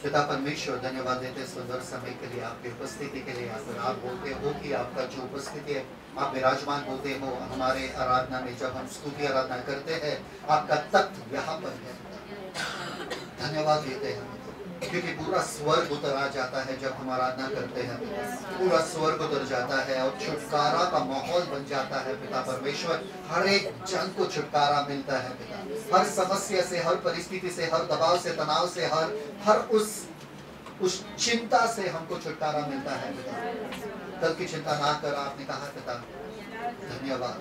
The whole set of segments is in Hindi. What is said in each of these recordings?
पिता परमेश्वर, धन्यवाद देते सुंदर समय के लिए, आपकी उपस्थिति के लिए। आप बोलते हो कि आपका जो उपस्थिति है, आप विराजमान होते हो हमारे आराधना में। जब हम स्तुति आराधना करते हैं, आपका तत्व यहाँ पर है। धन्यवाद देते हैं क्योंकि पूरा स्वर्ग उतर आ जाता है जब हम आराधना करते हैं। पूरा स्वर्ग उतर जाता है और छुटकारा का माहौल बन जाता है पिता परमेश्वर। हर एक जन को छुटकारा मिलता है पिता, हर समस्या से, हर परिस्थिति से, हर दबाव से, तनाव से, हर उस चिंता से हमको छुटकारा मिलता है पिता। कल की चिंता ना कर, आपने कहा पिता। धन्यवाद,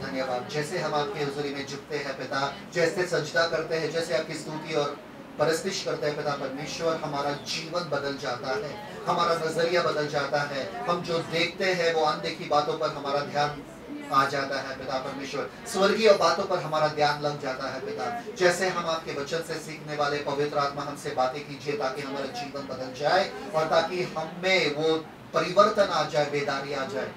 धन्यवाद। जैसे हम आपके हुजूरी में झुकते हैं पिता, जैसे सजदा करते हैं, जैसे आपकी स्तुति और परस्तिश करते हैं पिता परमेश्वर, हमारा जीवन बदल जाता है, हमारा नजरिया बदल जाता है। हम जो देखते हैं वो अनदेखी बातों पर हमारा ध्यान आ जाता है पिता परमेश्वर, स्वर्गीय बातों पर हमारा ध्यान लग जाता है पिता। जैसे हम आपके वचन से सीखने वाले, पवित्र आत्मा हमसे बातें कीजिए ताकि हमारा जीवन बदल जाए और ताकि हमें वो परिवर्तन आ जाए, बेदारी आ जाए।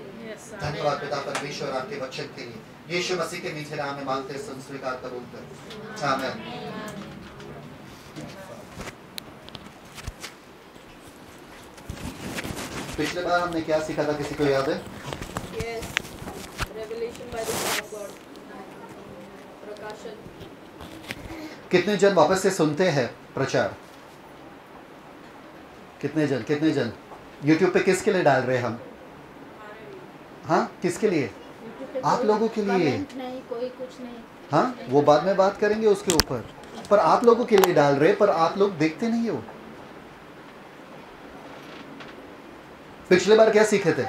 धन्यवाद पिता परमेश्वर आपके वचन के लिए। यीशु मसीह के मीठे नाम में मांगते हैं, स्वीकार कबूल कर। आमीन। पिछले बार हमने क्या सीखा था, किसी को याद है? प्रकाशन। कितने जन वापस से सुनते हैं प्रचार? कितने जन YouTube पे किसके लिए डाल रहे हैं हम? हाँ, किसके लिए? आप लोगों के लिए। नहीं, कोई कुछ नहीं। हाँ, वो बाद में बात करेंगे उसके ऊपर, पर आप लोगों के लिए डाल रहे, पर आप लोग देखते नहीं हो। पिछले बार क्या सीखे थे?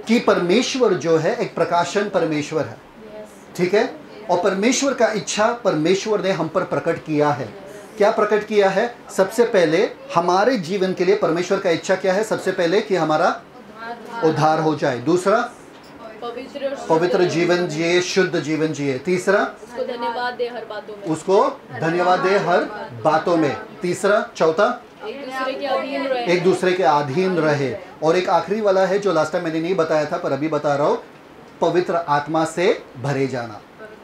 कि परमेश्वर जो है एक प्रकाशन परमेश्वर है, ठीक है? और परमेश्वर का इच्छा परमेश्वर ने हम पर प्रकट किया है। क्या प्रकट किया है? सबसे पहले हमारे जीवन के लिए परमेश्वर का इच्छा क्या है? सबसे पहले कि हमारा उद्धार हो जाए। दूसरा, पवित्र जीवन जिए, शुद्ध जीवन जिए। तीसरा, उसको धन्यवाद दे हर बातों में। उसको धन्यवाद दे हर बातों में। तीसरा, चौथा, एक दूसरे के अधीन रहे। और एक आखिरी वाला है जो लास्ट टाइम मैंने नहीं बताया था पर अभी बता रहा हूँ, पवित्र आत्मा से भरे जाना,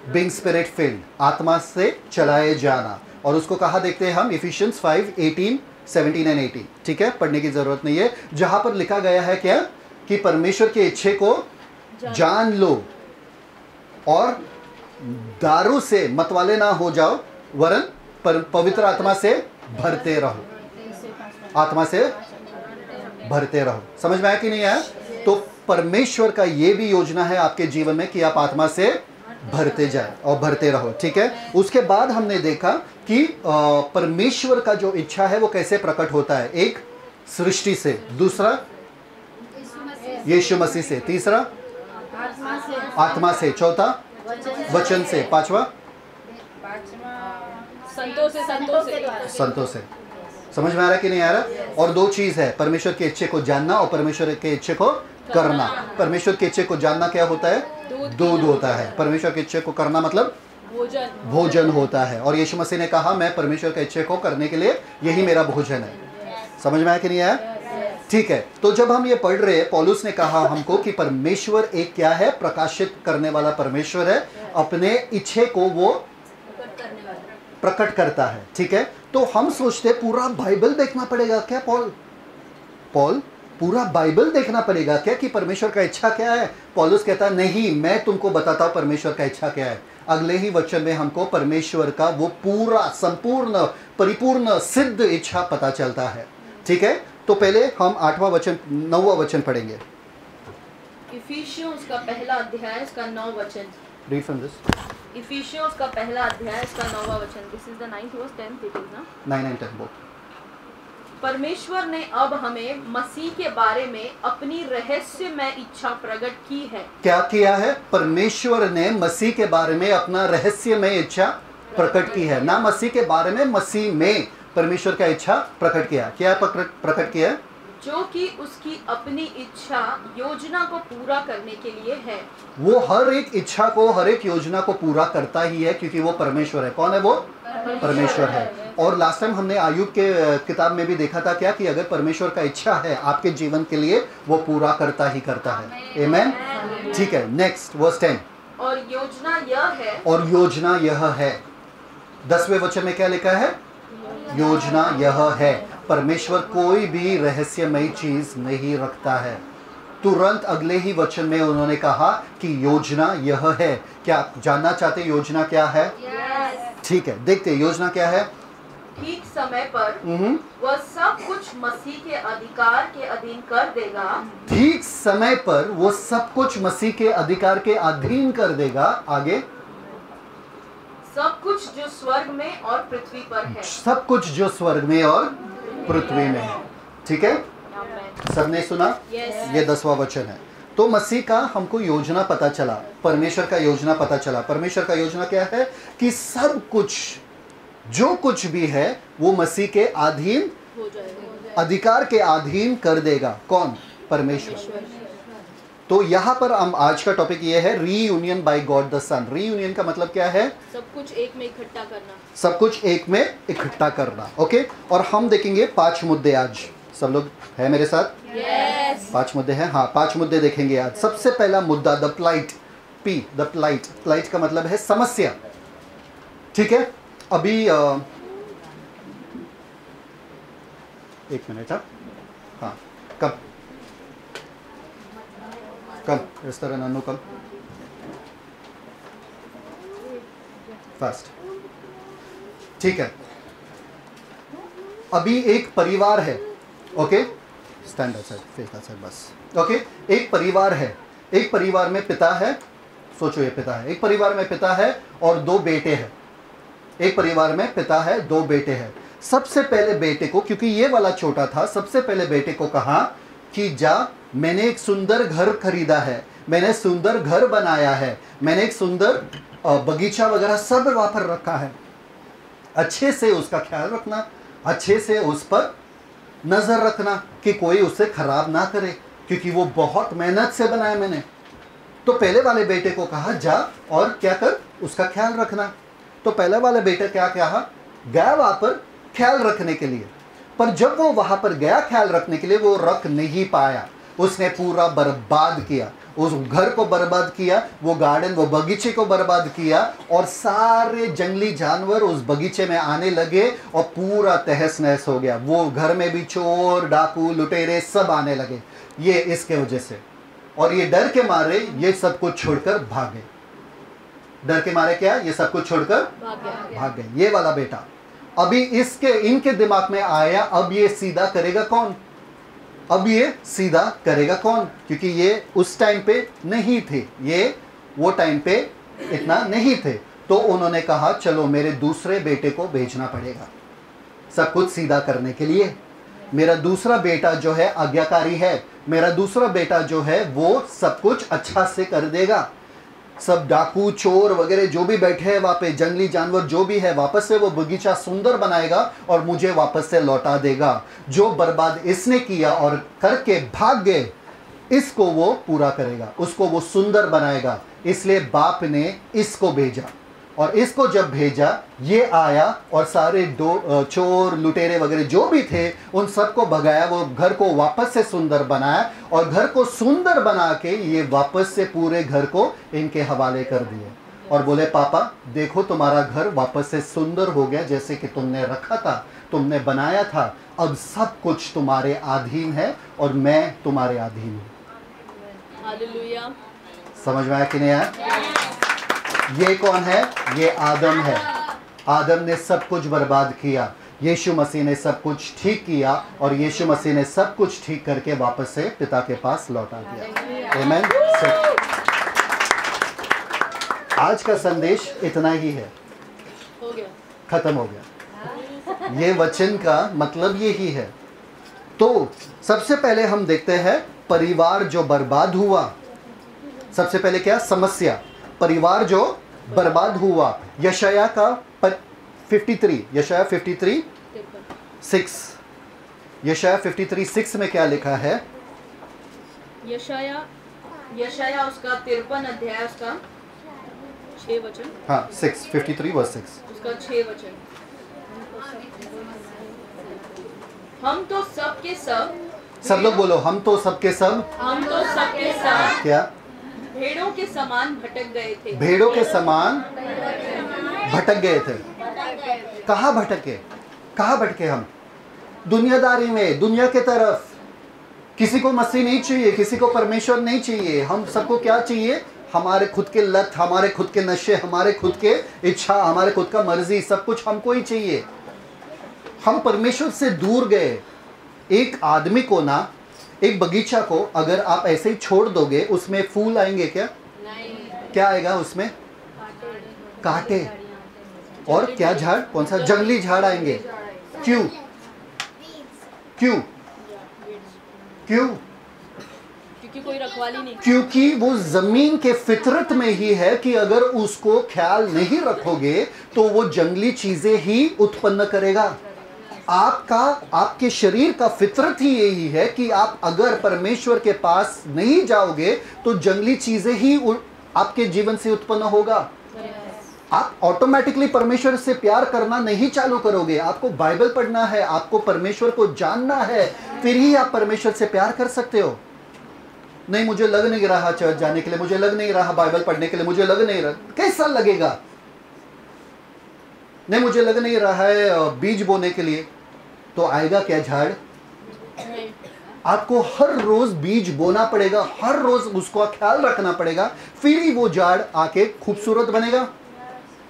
बीइंग स्पिरिट फिल्ड, आत्मा से चलाए जाना। और उसको कहा देखते हैं हम, इफिशियंस 5:18, 17 और 18, ठीक है? पढ़ने की जरूरत नहीं है। जहां पर लिखा गया है क्या? कि परमेश्वर के इच्छे को जान लो और दारू से मतवाले ना हो जाओ, वरन पवित्र आत्मा से भरते रहो। आत्मा से भरते रहो। समझ में आया कि नहीं आया? तो परमेश्वर का ये भी योजना है आपके जीवन में कि आप आत्मा से भरते जाए और भरते रहो, ठीक है? उसके बाद हमने देखा कि परमेश्वर का जो इच्छा है वो कैसे प्रकट होता है। एक, सृष्टि से। दूसरा, यीशु मसीह से। तीसरा, आत्मा से। चौथा, वचन से। पांचवा, संतों से। समझ में आ रहा कि नहीं आ रहा? और दो चीज है, परमेश्वर के इच्छे को जानना और परमेश्वर के इच्छे को करना। परमेश्वर के इच्छे को जानना क्या होता है? दूध होता है। परमेश्वर के इच्छे को करना मतलब भोजन होता है। और यीशु मसीह ने कहा, मैं परमेश्वर के इच्छे को करने के लिए यही मेरा भोजन है। समझ में आया कि नहीं आया? ठीक है। तो जब हम ये पढ़ रहे हैं, पौलुस ने कहा हमको कि परमेश्वर एक क्या है? प्रकाशित करने वाला परमेश्वर है। अपने इच्छे को वो प्रकट करता है, ठीक है? तो हम सोचते पूरा बाइबल देखना पड़ेगा क्या? पॉल पूरा बाइबल देखना पड़ेगा क्या कि परमेश्वर का इच्छा क्या है? पौलुस कहता नहीं, मैं तुमको बताता हूं परमेश्वर का इच्छा क्या है। अगले ही वचन में हमको परमेश्वर का वो पूरा, संपूर्ण, परिपूर्ण, सिद्ध इच्छा पता चलता है, ठीक है? तो पहले हम 8वां वचन, 9वां वचन पढ़ेंगे। इफिसियोंस का पहला अध्याय इसका 9 वचन। Read from this. इफिसियोंस का पहला अध्याय इसका 9वां वचन। This is the 9th verse, 10th it is ना? 9 and 10 बोथ। परमेश्वर ने अब हमें मसीह के बारे में अपनी रहस्यमय इच्छा प्रकट की है। क्या किया है? परमेश्वर ने मसीह के बारे में अपना रहस्यमय इच्छा प्रकट की है। ना मसीह के बारे में, मसीह में परमेश्वर का इच्छा प्रकट किया। क्या प्रकट किया? जो कि उसकी अपनी इच्छा योजना को पूरा करने के लिए है। वो हर एक इच्छा को, हर एक योजना को पूरा करता ही है क्योंकि वो परमेश्वर है। कौन है वो? परमेश्वर है। और लास्ट टाइम हमने आयुब के किताब में भी देखा था क्या कि अगर परमेश्वर का इच्छा है आपके जीवन के लिए, वो पूरा करता ही करता है। आमेन। ठीक है, नेक्स्ट वर्स 10। और योजना यह है, और योजना यह है, 10वें वचन में क्या लिखा है? योजना यह है। परमेश्वर कोई भी रहस्यमयी चीज नहीं रखता है। तुरंत अगले ही वचन में उन्होंने कहा कि योजना यह है। क्या आप जानना चाहते योजना क्या है? ठीक है, देखते हैं योजना क्या है। ठीक समय पर वह सब कुछ मसीह के अधिकार के अधीन कर देगा। ठीक समय पर वो सब कुछ मसीह के अधिकार के अधीन कर देगा। आगे, सब कुछ जो स्वर्ग में और पृथ्वी पर है। सब कुछ जो स्वर्ग में और पृथ्वी में है। ठीक है, सबने सुना? ये 10वां वचन है। तो मसीह का हमको योजना पता चला, परमेश्वर का योजना पता चला। परमेश्वर का योजना क्या है? कि सब कुछ जो कुछ भी है वो मसीह के अधीन हो जाएगा, अधिकार के अधीन कर देगा। कौन? परमेश्वर। तो यहाँ पर हम आज का टॉपिक ये है reunion by God the son. Reunion का मतलब क्या है? सब कुछ एक में इकट्ठा करना। सब कुछ एक में इकट्ठा करना। ओके, और हम देखेंगे 5 मुद्दे आज। सब लोग है मेरे साथ? यस। 5 मुद्दे हैं। हाँ, 5 मुद्दे देखेंगे आज। सबसे पहला मुद्दा the plight. P, the plight. Plight का मतलब है समस्या। ठीक है, अभी 1 मिनट। हाँ, कम कम, इस तरह नानू कम, फास्ट। ठीक है, अभी एक परिवार है। Okay, stand side, face that side, बस। ओके, एक परिवार है। एक परिवार में पिता है। सोचो, ये पिता है। एक परिवार में पिता है और 2 बेटे हैं। एक परिवार में पिता है, 2 बेटे हैं। सबसे पहले बेटे को, क्योंकि ये वाला छोटा था, सबसे पहले बेटे को कहा कि जा, मैंने एक सुंदर घर खरीदा है, मैंने सुंदर घर बनाया है, मैंने एक सुंदर बगीचा वगैरह सब वहां पर रखा है, अच्छे से उसका ख्याल रखना, अच्छे से उस पर नजर रखना कि कोई उसे खराब ना करे, क्योंकि वो बहुत मेहनत से बनाया मैंने। तो पहले वाले बेटे को कहा जा और क्या कर, उसका ख्याल रखना। तो पहले वाले बेटे क्या कहा? गया वहां पर ख्याल रखने के लिए। पर जब वो वहां पर गया ख्याल रखने के लिए, वो रख नहीं पाया। उसने पूरा बर्बाद किया, उस घर को बर्बाद किया, वो गार्डन, वो बगीचे को बर्बाद किया, और सारे जंगली जानवर उस बगीचे में आने लगे और पूरा तहस नहस हो गया। वो घर में भी चोर, डाकू, लुटेरे सब आने लगे, ये इसके वजह से। और ये डर के मारे ये सब कुछ छोड़कर भागे। डर के मारे क्या? ये सब कुछ छोड़कर भाग गए। ये वाला बेटा अभी इनके दिमाग में आया, अब ये सीधा करेगा कौन? अब ये सीधा करेगा कौन? क्योंकि ये उस टाइम पे नहीं थे, ये वो टाइम पे इतना नहीं थे। तो उन्होंने कहा चलो मेरे दूसरे बेटे को भेजना पड़ेगा सब कुछ सीधा करने के लिए। मेरा दूसरा बेटा जो है आज्ञाकारी है, मेरा दूसरा बेटा जो है वो सब कुछ अच्छा से कर देगा। सब डाकू, चोर वगैरह जो भी बैठे हैं वहाँ पे, जंगली जानवर जो भी है, वापस से वो बगीचा सुंदर बनाएगा और मुझे वापस से लौटा देगा। जो बर्बाद इसने किया और करके भाग गए, इसको वो पूरा करेगा, उसको वो सुंदर बनाएगा। इसलिए बाप ने इसको भेजा, और इसको जब भेजा ये आया और सारे चोर, लुटेरे वगैरह जो भी थे उन सबको भगाया, वो घर को वापस से सुंदर बनाया, और घर को सुंदर बना के ये वापस से पूरे घर को इनके हवाले कर दिए और बोले पापा देखो तुम्हारा घर वापस से सुंदर हो गया, जैसे कि तुमने रखा था, तुमने बनाया था, अब सब कुछ तुम्हारे अधीन है और मैं तुम्हारे अधीन हूँ। हालेलुया। समझ में आया कि नहीं आया? ये कौन है? ये आदम है। आदम ने सब कुछ बर्बाद किया, यीशु मसीह ने सब कुछ ठीक किया, और यीशु मसीह ने सब कुछ ठीक करके वापस से पिता के पास लौटा दिया। आमीन। आज का संदेश इतना ही है, हो गया, खत्म हो गया। ये वचन का मतलब यही है। तो सबसे पहले हम देखते हैं परिवार जो बर्बाद हुआ। सबसे पहले क्या? समस्या, परिवार जो बर्बाद हुआ। यशाया का 53, यशाया 53:6, यशाया 53:6 में क्या लिखा है? यशाया उसका 53 अध्याय उसका 6 वचन। हाँ, 53:6 उसका 6 वचन। हम तो सबके सब लोग बोलो, हम तो सबके सब क्या? भेड़ों के समान भटक गए थे। भेड़ों के समान भटक गए थे। कहाँ भटके, कहाँ भटके हम? दुनियादारी में, दुनिया के तरफ। किसी को मसीह नहीं चाहिए, किसी को परमेश्वर नहीं चाहिए। हम सबको क्या चाहिए? हमारे खुद के लत, हमारे खुद के नशे, हमारे खुद के इच्छा, हमारे खुद का मर्जी, सब कुछ हमको ही चाहिए। हम परमेश्वर से दूर गए। एक आदमी को ना, एक बगीचा को अगर आप ऐसे ही छोड़ दोगे, उसमें फूल आएंगे क्या? नहीं। क्या आएगा उसमें? कांटे। और क्या झाड़? कौन सा? जंगली झाड़ आएंगे। क्यों? क्यों? क्यों? क्योंकि कोई रखवाली नहीं। क्योंकि वो जमीन के फितरत में ही है कि अगर उसको ख्याल नहीं रखोगे तो वो जंगली चीजें ही उत्पन्न करेगा। आपका, आपके शरीर का फितरत ही यही है कि आप अगर परमेश्वर के पास नहीं जाओगे तो जंगली चीजें ही आपके जीवन से उत्पन्न होगा। आप ऑटोमेटिकली परमेश्वर से प्यार करना नहीं चालू करोगे। आपको बाइबल पढ़ना है, आपको परमेश्वर को जानना है, फिर ही आप परमेश्वर से प्यार कर सकते हो। नहीं, मुझे लग नहीं रहा चर्च जाने के लिए, मुझे लग नहीं रहा बाइबल पढ़ने के लिए, मुझे लग नहीं रहा। कैसा लगेगा? नहीं, मुझे लग नहीं रहा है बीज बोने के लिए, तो आएगा क्या झाड़? आपको हर रोज बीज बोना पड़ेगा, हर रोज उसका ख्याल रखना पड़ेगा, फिर ही वो झाड़ आके खूबसूरत बनेगा।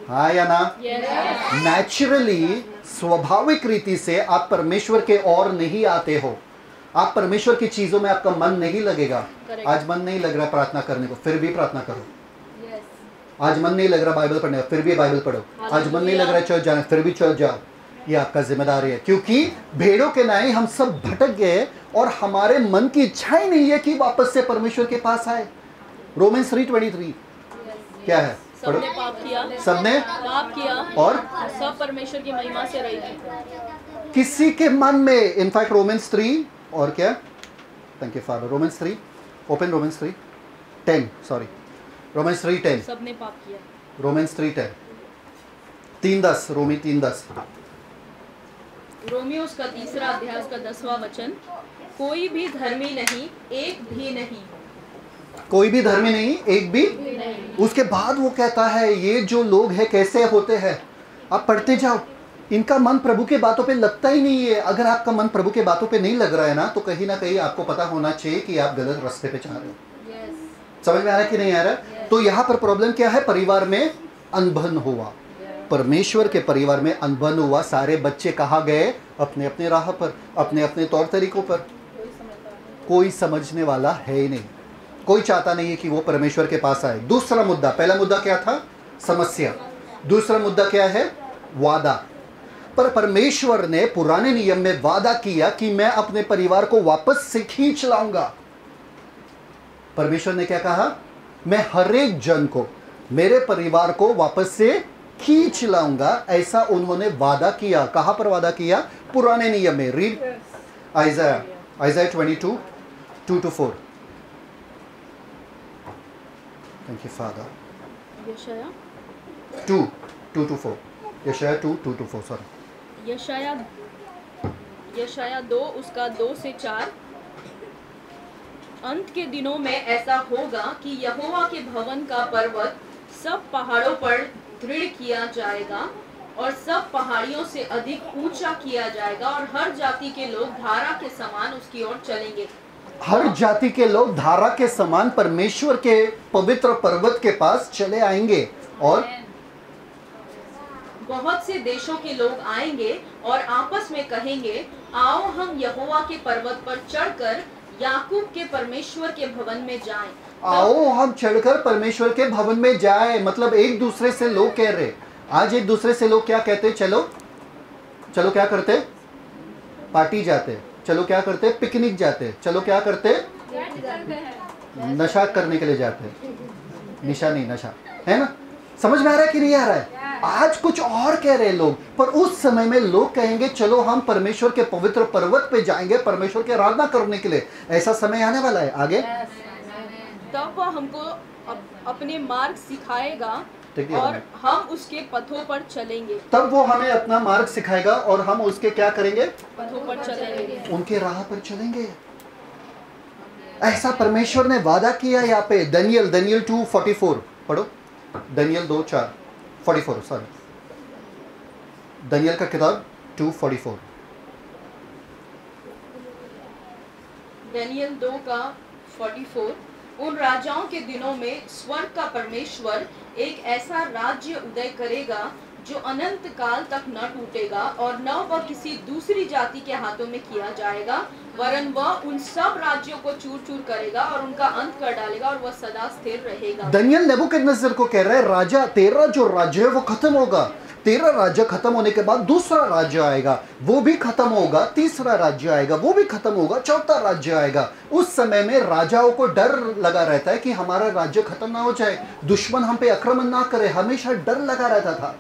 हाँ या ना? नेचुरली, स्वाभाविक रीति से आप परमेश्वर के ओर नहीं आते हो। आप परमेश्वर की चीजों में आपका मन नहीं लगेगा। आज मन नहीं लग रहा प्रार्थना करने को, फिर भी प्रार्थना करो। आज मन नहीं लग रहा बाइबल पढ़ने का, फिर भी बाइबल पढ़ो। आज मन नहीं लग रहा चर्च जाने, फिर भी चर्च जाओ। ये आपका जिम्मेदारी है, क्योंकि भेड़ों के नाई हम सब भटक गए और हमारे मन की इच्छा ही नहीं है कि वापस से परमेश्वर के पास आए। रोमन्स 3:23 क्या है? सबने पाप किया, सबने पाप किया और सब परमेश्वर की महिमा से रहित। किसी के मन में, इनफैक्ट रोमन्स 3 और क्या? Thank you father. Romans 3, open Romans 3:10, sorry, Romans 3:10। सबने पाप किया। रोमन्स 3:10, 3:10, रोमी 3:10। रोमियो उसका 3रा अध्याय उसका 10वां वचन, कोई भी धर्मी नहीं, एक भी नहीं। कोई भी धर्मी नहीं, एक भी नहीं। उसके बाद वो कहता है ये जो लोग हैं कैसे होते हैं। आप पढ़ते जाओ, इनका मन प्रभु के बातों पे लगता ही नहीं है। अगर आपका मन प्रभु के बातों पे नहीं लग रहा है ना कहीं आपको पता होना चाहिए कि आप गलत रास्ते पे जा रहे हो। समझ में आ रहा है कि नहीं आ रहा? तो यहाँ पर प्रॉब्लम क्या है? परिवार में अनबन हुआ, परमेश्वर के परिवार में अनबन हुआ। सारे बच्चे कहाँ गए? अपने अपने राह पर, अपने अपने तौर तरीकों पर। कोई समझने वाला है ही नहीं, कोई चाहता नहीं है कि वो परमेश्वर के पास आए। दूसरा मुद्दा, पहला मुद्दा क्या था? समस्या। दूसरा मुद्दा क्या है? वादा। पर परमेश्वर ने पुराने नियम में वादा किया कि मैं अपने परिवार को वापस से खींच लाऊंगा। परमेश्वर ने क्या कहा? मैं हर एक जन को, मेरे परिवार को वापस से खींच लाऊंगा। ऐसा उन्होंने वादा किया। कहां पर वादा किया? पुराने नियम में। Read Isaiah 22, 2-4। Thank you father. यशाया 2:2-4। यशाया 2:2-4, सॉरी। यशाया 2 उसका 2 से 4। अंत के दिनों में ऐसा होगा कि यहोवा के भवन का पर्वत सब पहाड़ों पर दृढ़ किया जाएगा और सब पहाड़ियों से अधिक ऊंचा किया जाएगा और हर जाति के लोग धारा के समान उसकी ओर चलेंगे। हर जाति के लोग धारा के समान परमेश्वर के पवित्र पर्वत के पास चले आएंगे और बहुत से देशों के लोग आएंगे और आपस में कहेंगे, आओ हम यहोवा के पर्वत पर चढ़कर याकूब के परमेश्वर के भवन में जाएं। आओ हम चढ़कर परमेश्वर के भवन में जाएं। मतलब एक दूसरे से लोग कह रहे। आज एक दूसरे से लोग क्या कहते? चलो चलो क्या करते? पार्टी जाते। चलो क्या करते? पिकनिक जाते। चलो क्या करते? नशा करने के लिए जाते। निशा नहीं, नशा है ना? समझ में आ रहा है कि नहीं आ रहा है? आज कुछ और कह रहे लोग, पर उस समय में लोग कहेंगे चलो हम परमेश्वर के पवित्र पर्वत पे जाएंगे परमेश्वर की आराधना करने के लिए। ऐसा समय आने वाला है आगे। तब वह हमको अपने मार्ग सिखाएगा और हम उसके पथों पर चलेंगे। तब वो हमें अपना मार्ग सिखाएगा और हम उसके क्या करेंगे? पथों पर चलेंगे, उनके राह पर चलेंगे। ऐसा परमेश्वर ने वादा किया। यहाँ पे दानियेल 2:44 पढ़ो। दानियेल 2:44, सॉरी। दानियल का किताब 2:44। दानियल 2 का 44। उन राजाओं के दिनों में स्वर्ग का परमेश्वर एक ऐसा राज्य उदय करेगा जो अनंत काल तक न टूटेगा और न वह किसी दूसरी जाति के हाथों में किया जाएगा, वरन वह उन सब राज्यों को चूर चूर करेगा और उनका अंत कर डालेगा और वह सदा स्थिर रहेगा। दानियल नेबुकदनेस्सर को कह रहा है राजा, तेरा जो राज्य है वो खत्म होगा, तेरा राज्य खत्म होने के बाद दूसरा राज्य आएगा, वो भी खत्म होगा, तीसरा राज्य आएगा, वो भी खत्म होगा, चौथा राज्य आएगा। उस समय में राजाओं को डर लगा रहता है कि हमारा राज्य खत्म ना हो जाए, दुश्मन हम पे आक्रमण ना करे, हमेशा डर लगा रहता था।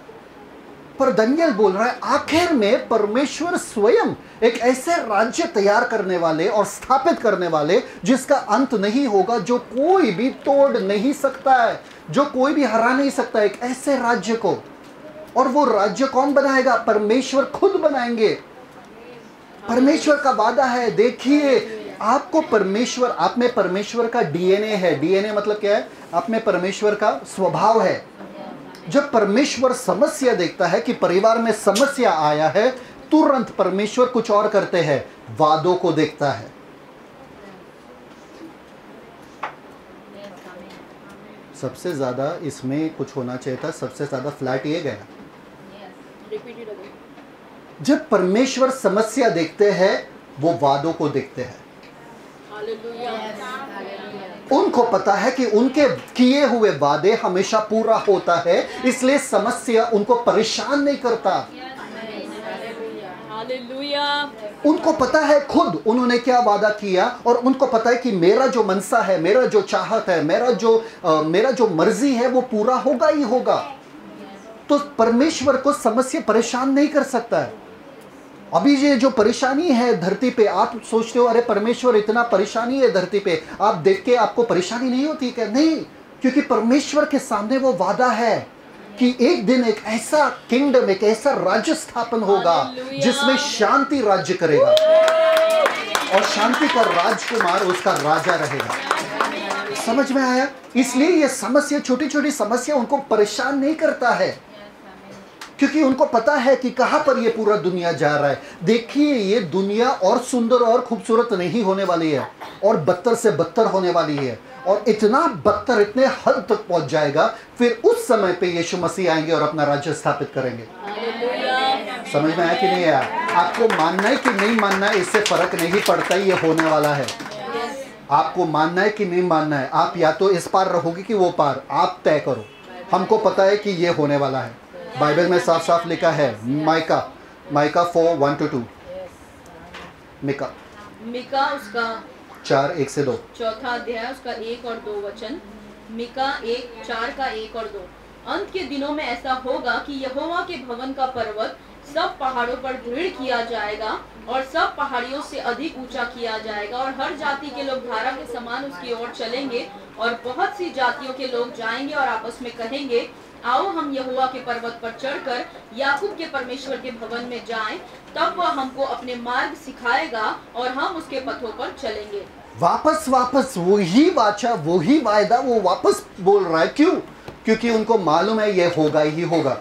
पर दानियल बोल रहा है आखिर में परमेश्वर स्वयं एक ऐसे राज्य तैयार करने वाले और स्थापित करने वाले जिसका अंत नहीं होगा, जो कोई भी तोड़ नहीं सकता है, जो कोई भी हरा नहीं सकता, एक ऐसे राज्य को। और वो राज्य कौन बनाएगा? परमेश्वर खुद बनाएंगे। परमेश्वर का वादा है। देखिए आपको परमेश्वर, आप में परमेश्वर का डीएनए है। डीएनए मतलब क्या है? आप में परमेश्वर का स्वभाव है। जब परमेश्वर समस्या देखता है कि परिवार में समस्या आया है, तुरंत परमेश्वर कुछ और करते हैं, वादों को देखता है। सबसे ज्यादा इसमें कुछ होना चाहिए था, सबसे ज्यादा फ्लैट ये गया। जब परमेश्वर समस्या देखते हैं, वो वादों को देखते हैं। उनको पता है कि उनके किए हुए वादे हमेशा पूरा होता है, इसलिए समस्या उनको परेशान नहीं करता। उनको पता है खुद उन्होंने क्या वादा किया, और उनको पता है कि मेरा जो मनसा है, मेरा जो चाहत है, मेरा जो मर्जी है वो पूरा होगा ही होगा। तो परमेश्वर को समस्या परेशान नहीं कर सकता है। अभी ये जो परेशानी है धरती पे, आप सोचते हो अरे परमेश्वर इतना परेशानी है धरती पे, आप देख के आपको परेशानी नहीं होती क्या? नहीं, क्योंकि परमेश्वर के सामने वो वादा है कि एक दिन एक ऐसा किंगडम, एक ऐसा राज्य स्थापन होगा जिसमें शांति राज्य करेगा और शांति का राजकुमार उसका राजा रहेगा। समझ में आया? इसलिए ये समस्या, छोटी छोटी समस्या उनको परेशान नहीं करता है, क्योंकि उनको पता है कि कहां पर ये पूरा दुनिया जा रहा है। देखिए ये दुनिया और सुंदर और खूबसूरत नहीं होने वाली है, और बदतर से बदतर होने वाली है, और इतना बदतर, इतने हद तक पहुंच जाएगा। फिर उस समय पे यीशु मसीह आएंगे और अपना राज्य स्थापित करेंगे। समझ में आया कि नहीं आया? आपको मानना है कि नहीं मानना है, इससे फर्क नहीं पड़ता, ये होने वाला है। आपको मानना है कि नहीं मानना है, आप या तो इस पार रहोगे कि वो पार, आप तय करो। हमको पता है कि ये होने वाला है। बाइबल में साफ साफ लिखा है, माइका 4:1-2। मिका उसका 4:1-2, चौथा अध्याय उसका 1 और 2 वचन। मिका 1:4 का 1 और 2। अंत के दिनों में ऐसा होगा कि यहोवा के भवन का पर्वत सब पहाड़ों पर दृढ़ किया जाएगा और सब पहाड़ियों से अधिक ऊंचा किया जाएगा, और हर जाति के लोग धारा के समान उसकी ओर चलेंगे, और बहुत सी जातियों के लोग जाएंगे और आपस में कहेंगे, आओ हम यहोवा के पर्वत पर चढ़कर याकूब के परमेश्वर के भवन में जाएं, तब वह हमको अपने मार्ग सिखाएगा और हम उसके पथों पर चलेंगे। वापस वही वाचा, वही वायदा वो वापस बोल रहा है। क्यों? क्योंकि उनको मालूम है ये होगा ही होगा।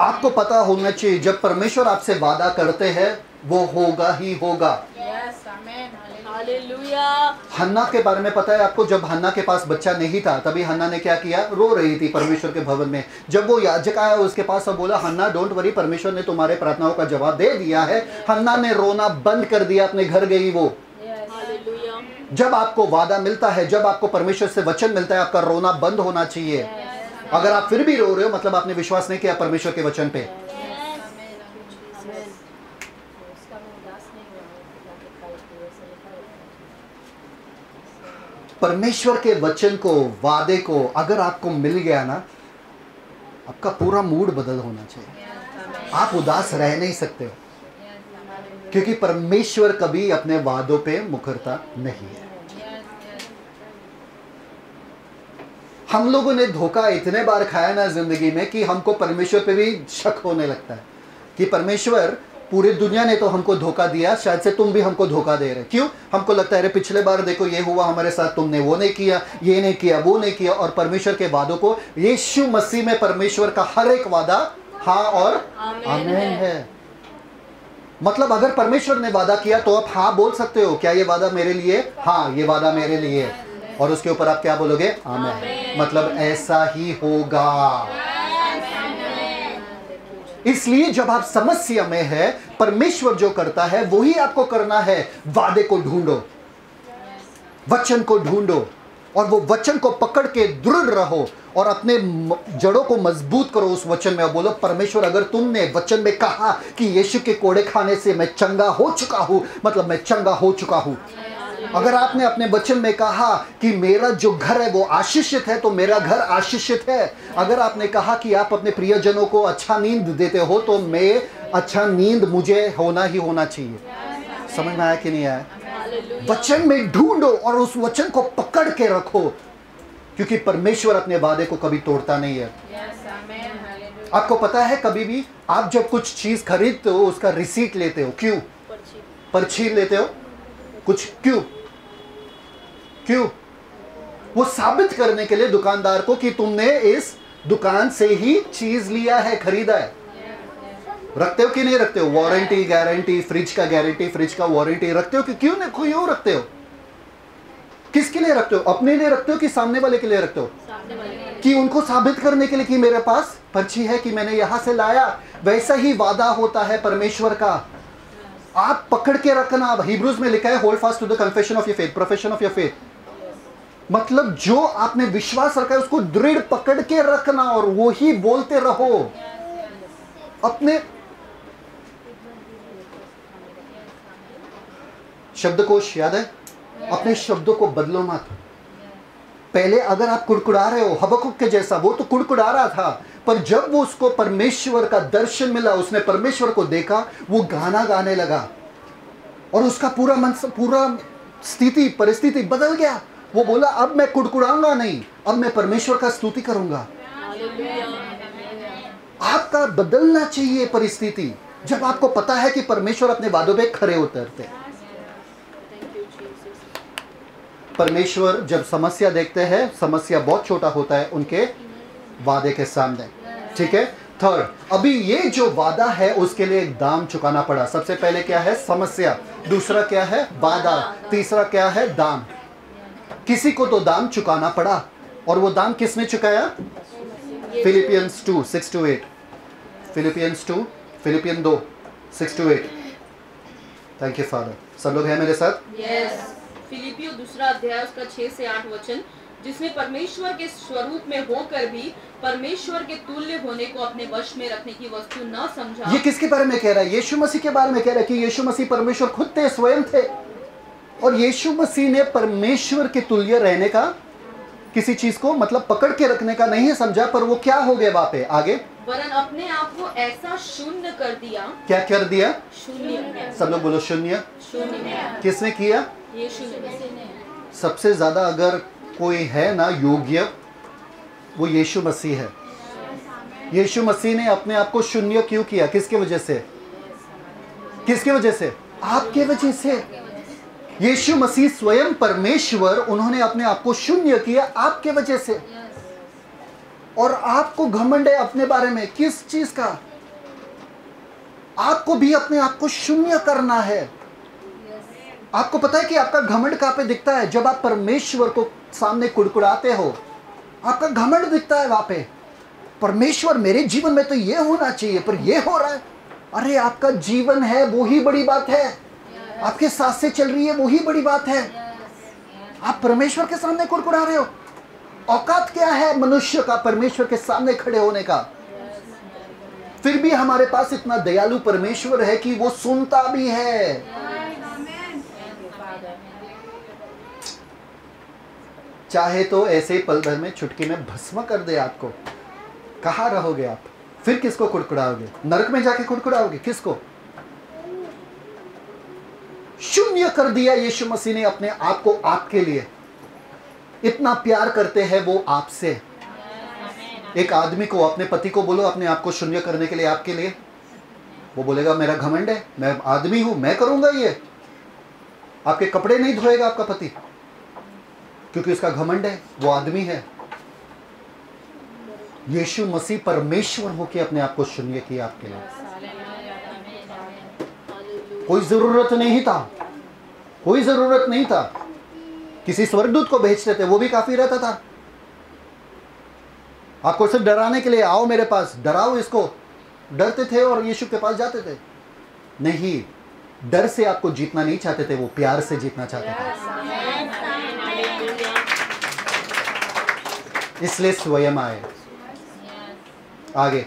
आपको पता होना चाहिए जब परमेश्वर आपसे वादा करते हैं वो होगा ही होगा। हन्ना के बारे में पता है आपको? जब हन्ना के पास बच्चा नहीं था तभी हन्ना ने क्या किया? रो रही थी परमेश्वर के भवन में। जब वो याजक आया उसके पास और बोला, हन्ना डोंट वरी, परमेश्वर ने तुम्हारे प्रार्थनाओं का जवाब दे दिया है, हन्ना ने रोना बंद कर दिया, अपने घर गई वो। जब आपको वादा मिलता है, जब आपको परमेश्वर से वचन मिलता है, आपका रोना बंद होना चाहिए। अगर आप फिर भी रो रहे हो मतलब आपने विश्वास नहीं किया परमेश्वर के वचन पे। परमेश्वर के वचन को, वादे को अगर आपको मिल गया ना, आपका पूरा मूड बदल होना चाहिए। आप उदास रह नहीं सकते हो, क्योंकि परमेश्वर कभी अपने वादों पे मुकरता नहीं है। हम लोगों ने धोखा इतने बार खाया ना जिंदगी में कि हमको परमेश्वर पे भी शक होने लगता है कि परमेश्वर, पूरी दुनिया ने तो हमको धोखा दिया, शायद से तुम भी हमको धोखा दे रहे। क्यों? हमको लगता है अरे पिछले बार देखो ये हुआ हमारे साथ, तुमने वो नहीं किया, ये नहीं किया, वो नहीं किया। और परमेश्वर के वादों को, यीशु मसीह में परमेश्वर का हर एक वादा हाँ और आमीन है। मतलब अगर परमेश्वर ने वादा किया तो आप हाँ बोल सकते हो। क्या ये वादा मेरे लिए? हाँ, ये वादा मेरे लिए। और उसके ऊपर आप क्या बोलोगे? आमीन। मतलब ऐसा ही होगा। इसलिए जब आप समस्या में है, परमेश्वर जो करता है वही आपको करना है। वादे को ढूंढो, वचन को ढूंढो, और वो वचन को पकड़ के दृढ़ रहो और अपने जड़ों को मजबूत करो उस वचन में। बोलो, परमेश्वर अगर तुमने वचन में कहा कि यीशु के कोड़े खाने से मैं चंगा हो चुका हूं, मतलब मैं चंगा हो चुका हूं। अगर आपने अपने वचन में कहा कि मेरा जो घर है वो आशीषित है, तो मेरा घर आशीषित है। अगर आपने कहा कि आप अपने प्रियजनों को अच्छा नींद देते हो, तो मैं अच्छा नींद मुझे होना ही होना चाहिए। समझ में आया कि नहीं आया? वचन में ढूंढो और उस वचन को पकड़ के रखो, क्योंकि परमेश्वर अपने वादे को कभी तोड़ता नहीं है। आपको पता है, कभी भी आप जब कुछ चीज खरीदते हो उसका रिसीट लेते हो, क्यों? पर्ची लेते हो कुछ, क्यों? क्यों? वो साबित करने के लिए दुकानदार को कि तुमने इस दुकान से ही चीज लिया है, खरीदा है। रखते हो कि नहीं रखते हो? वारंटी, गारंटी, फ्रिज का गारंटी, फ्रिज का वारंटी रखते हो कि क्यों नहीं? क्यों रखते हो? किसके लिए रखते हो? अपने लिए रखते हो कि सामने वाले के लिए रखते हो? सामने वाले के लिए। कि उनको साबित करने के लिए कि मेरे पास पर्ची है, कि मैंने यहां से लाया। वैसा ही वादा होता है परमेश्वर का। आप पकड़ के रखना। अब हिब्रूज में लिखा है, hold fast to the confession of your faith, profession of your faith. मतलब जो आपने विश्वास रखा है उसको दृढ़ पकड़ के रखना और वो ही बोलते रहो। अपने शब्दकोश याद है? अपने शब्दों को बदलो मत। पहले अगर आप कुड़कुड़ा रहे हो, हबक्कुक के जैसा, वो तो कुड़कुड़ा रहा था, पर जब वो उसको परमेश्वर का दर्शन मिला, उसने परमेश्वर को देखा, वो गाना गाने लगा और उसका पूरा मन, पूरा स्थिति, परिस्थिति बदल गया। वो बोला, अब मैं कुड़कुड़ाऊंगा नहीं, अब मैं परमेश्वर का स्तुति करूंगा। आपका बदलना चाहिए परिस्थिति, जब आपको पता है कि परमेश्वर अपने वादों पे खरे उतरते हैं। परमेश्वर जब समस्या देखते हैं, समस्या बहुत छोटा होता है उनके वादे के सामने। ठीक है। थर्ड, अभी ये जो वादा है उसके लिए एक दाम चुकाना पड़ा। सबसे पहले क्या है? समस्या। दूसरा क्या है? वादा। तीसरा क्या है? दाम। किसी को तो दाम चुकाना पड़ा, और वो दाम किसने चुकाया? Philippians 2:6-8। Philippians 2, Philippian 2:6-8। Thank you father. सब लोग हैं मेरे साथ? यस। फिलिपियो 2 अध्याय उसका 6 से 8 वचन, जिसने परमेश्वर के स्वरूप में होकर भी परमेश्वर के तुल्य होने को अपने वश में रखने की वस्तु न समझा। ये किसके बारे में कह रहा है? यीशु मसीह के बारे में कह रहा है कि यीशु मसीह परमेश्वर खुद थे, स्वयं थे, और यीशु मसीह ने परमेश्वर के तुल्य रहने का, किसी चीज को मतलब पकड़ के रखने का नहीं समझा, पर वो क्या हो गए वहां पे? आगे, वरन अपने आप को ऐसा शून्य कर दिया। क्या कर दिया? शून्य। सब लोग बोलो, शून्य। शून्य। किसने किया? यीशु ने। सबसे ज्यादा अगर कोई है ना योग्य, वो यीशु मसीह है। यीशु मसीह ने अपने आप को शून्य क्यों किया? किसकी वजह से? किसकी वजह से? आपके वजह से। यीशु मसीह स्वयं परमेश्वर, उन्होंने अपने आप को शून्य किया आपके वजह से। और आपको घमंड है अपने बारे में, किस चीज का? आपको भी अपने आप को शून्य करना है। आपको पता है कि आपका घमंड कहां पे दिखता है? जब आप परमेश्वर को सामने कुड़कुड़ाते हो, आपका घमंड दिखता है वहां पे। परमेश्वर, मेरे जीवन में तो ये होना चाहिए, पर ये हो रहा है। अरे आपका जीवन है, वो ही बड़ी बात है। आपके साथ से चल रही है, वो ही बड़ी बात है। आप परमेश्वर के सामने कुड़कुड़ा रहे हो। औकात क्या है मनुष्य का परमेश्वर के सामने खड़े होने का? फिर भी हमारे पास इतना दयालु परमेश्वर है कि वो सुनता भी है। चाहे तो ऐसे पल भर में चुटकी में भस्म कर दे आपको। कहाँ रहोगे आप? फिर किसको कुड़कुड़ाओगे? नरक में जाके कुड़कुड़ाओगे किसको? शून्य कर दिया यीशु मसीह ने अपने आप को आपके लिए। इतना प्यार करते हैं वो आपसे। एक आदमी को, अपने पति को बोलो अपने आप को शून्य करने के लिए आपके लिए, वो बोलेगा मेरा घमंड है, मैं आदमी हूं, मैं करूंगा ये। आपके कपड़े नहीं धोएगा आपका पति, क्योंकि उसका घमंड है, वो आदमी है। यीशु मसीह परमेश्वर होके अपने आप को शून्य किया आपके लिए। कोई जरूरत नहीं था, कोई जरूरत नहीं था। किसी स्वर्गदूत को भेजते थे, वो भी काफी रहता था। आपको सिर्फ डराने के लिए, आओ मेरे पास, डराओ इसको, डरते थे और यीशु के पास जाते थे। नहीं, डर से आपको जीतना नहीं चाहते थे, वो प्यार से जीतना चाहते थे। इसलिए स्वयं आए। आगे,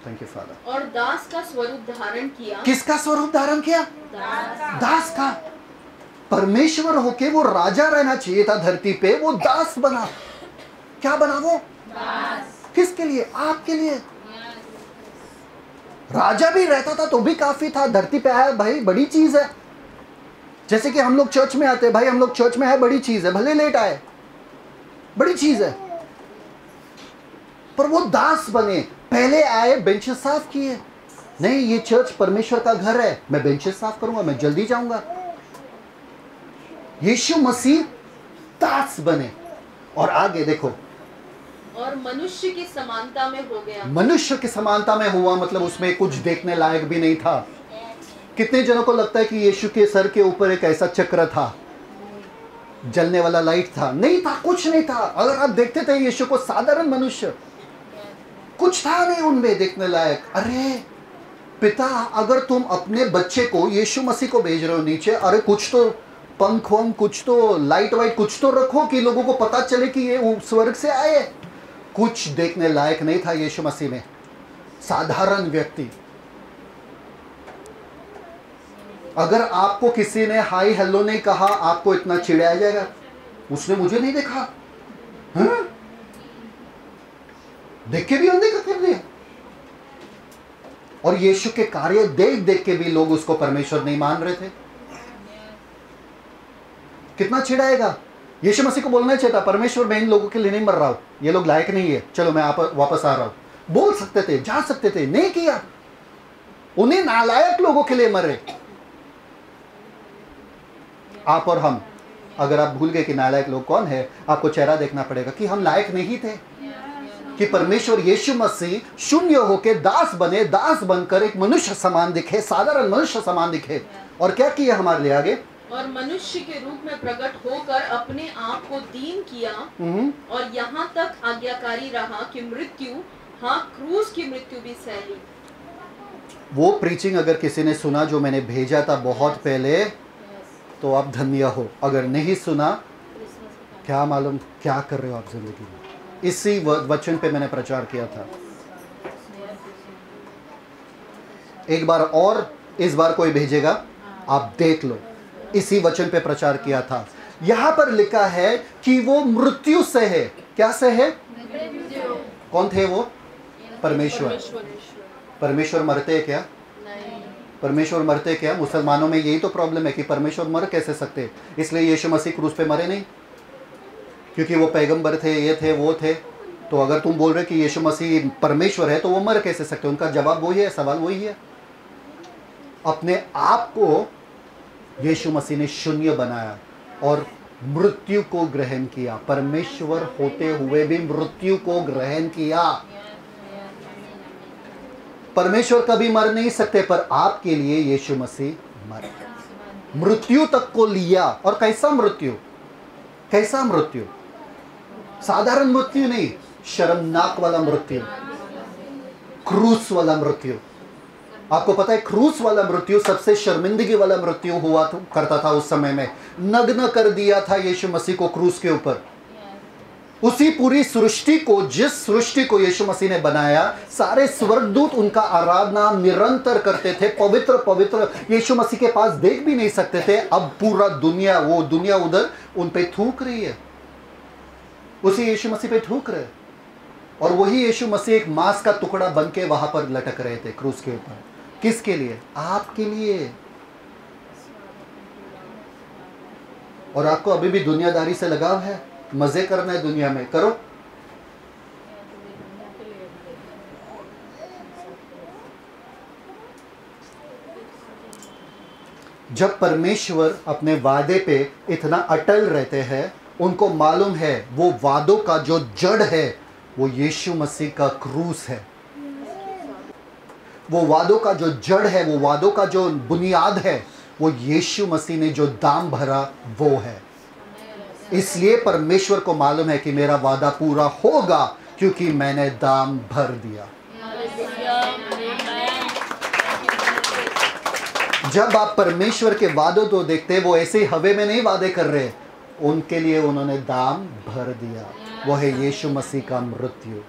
थैंक यू फादर। और दास का स्वरूप धारण किया। किसका स्वरूप धारण किया? दास का। परमेश्वर होके वो राजा रहना चाहिए था धरती पे, वो दास बना। क्या बना वो? दास। किसके लिए? आपके लिए। राजा भी रहता था तो भी काफी था, धरती पे आया भाई बड़ी चीज है। जैसे कि हम लोग चर्च में आते हैं, भाई हम लोग चर्च में है, बड़ी चीज है, भले लेट आए, बड़ी चीज है। पर वो दास बने, पहले आए, बेंचेस साफ किए। नहीं, ये चर्च परमेश्वर का घर है, मैं बेंचेस साफ करूंगा, मैं जल्दी जाऊंगा। यीशु मसीह दास बने। और आगे देखो, और मनुष्य की समानता में हो गया। मनुष्य की समानता में हुआ मतलब उसमें कुछ देखने लायक भी नहीं था। कितने जनों को लगता है कि यीशु के सर के ऊपर एक ऐसा चक्र था, जलने वाला लाइट था? नहीं था, कुछ नहीं था। अगर आप देखते थे यीशु को, साधारण मनुष्य, कुछ था नहीं उनमें देखने लायक। अरे पिता, अगर तुम अपने बच्चे को, यीशु मसीह को भेज रहे हो नीचे, अरे कुछ तो पंख वंख, कुछ तो लाइट वाइट कुछ तो रखो कि लोगों को पता चले कि ये स्वर्ग से आए। कुछ देखने लायक नहीं था यीशु मसीह में, साधारण व्यक्ति। अगर आपको किसी ने हाई हेलो नहीं कहा, आपको इतना चिढ़ाया जाएगा, उसने मुझे नहीं देखा, हाँ? देख के भी अनदेखा कर दिया। और यीशु के कार्य देख देख के भी लोग उसको परमेश्वर नहीं मान रहे थे। कितना चिढ़ाएगा। यीशु मसीह को बोलना चाहिए था, परमेश्वर मैं इन लोगों के लिए नहीं मर रहा हूं, ये लोग लायक नहीं है, चलो मैं वापस आ रहा हूं। बोल सकते थे, जा सकते थे, नहीं किया। उन्हें नालायक लोगों के लिए मरे। आप और हम, अगर आप भूल गए कि नालायक लोग कौन है, आपको चेहरा देखना पड़ेगा कि हम लायक नहीं थे, कि परमेश्वर यीशु मसीह शून्य होके दास बने, दास बनकर एक मनुष्य समान दिखे, साधारण मनुष्य समान दिखे। और क्या किया हमारे लिए आगे? और मनुष्य के रूप में प्रकट होकर अपने आप को दीन किया, और यहाँ तक आज्ञाकारी रहा कि मृत्यु, हाँ क्रूस की मृत्यु भी सह ली। वो प्रीचिंग अगर किसी ने सुना जो मैंने भेजा था बहुत पहले, तो आप धन्य हो। अगर नहीं सुना, क्या मालूम क्या कर रहे हो आप जिंदगी में। इसी वचन पे मैंने प्रचार किया था। एक बार और, इस बार कोई भेजेगा, आप देख लो। इसी वचन पे प्रचार किया था। यहां पर लिखा है कि वो मृत्यु से है। क्या से है? कौन थे वो? परमेश्वर। परमेश्वर मरते हैं क्या? परमेश्वर मरते क्या? मुसलमानों में यही तो प्रॉब्लम है कि परमेश्वर मर कैसे सकते। इसलिए यीशु मसीह क्रूस पे मरे नहीं, क्योंकि वो पैगंबर थे, ये थे, वो थे। तो अगर तुम बोल रहे कि यीशु मसीह परमेश्वर है, तो वो मर कैसे सकते? उनका जवाब वही है, सवाल वही है। अपने आप को यीशु मसीह ने शून्य बनाया और मृत्यु को ग्रहण किया। परमेश्वर होते हुए भी मृत्यु को ग्रहण किया। परमेश्वर कभी मर नहीं सकते, पर आपके लिए यीशु मसीह मर, मृत्यु तक को लिया। और कैसा मृत्यु? कैसा मृत्यु? साधारण मृत्यु नहीं, शर्मनाक वाला मृत्यु, क्रूस वाला मृत्यु। आपको पता है क्रूस वाला मृत्यु सबसे शर्मिंदगी वाला मृत्यु हुआ करता था उस समय में। नग्न कर दिया था यीशु मसीह को क्रूस के ऊपर। उसी पूरी सृष्टि को, जिस सृष्टि को यीशु मसीह ने बनाया, सारे स्वर्गदूत उनका आराधना निरंतर करते थे। पवित्र पवित्र, यीशु मसीह के पास देख भी नहीं सकते थे। अब पूरा दुनिया, वो दुनिया उधर उन पे थूक रही है, उसी यीशु मसीह पे थूक रहे। और वही यीशु मसीह एक मांस का टुकड़ा बन के वहां पर लटक रहे थे क्रूस के ऊपर। किसके लिए? आपके लिए। और आपको अभी भी दुनियादारी से लगाव है, मजे करना है दुनिया में, करो। जब परमेश्वर अपने वादे पे इतना अटल रहते हैं, उनको मालूम है वो वादों का जो जड़ है वो यीशु मसीह का क्रूस है। वो वादों का जो जड़ है, वो वादों का जो बुनियाद है, वो यीशु मसीह ने जो दाम भरा वो है। इसलिए परमेश्वर को मालूम है कि मेरा वादा पूरा होगा क्योंकि मैंने दाम भर दिया। जब आप परमेश्वर के वादों को देखते हैं, वो ऐसे ही हवा में नहीं वादे कर रहे, उनके लिए उन्होंने दाम भर दिया। वो है यीशु मसीह का मृत्यु,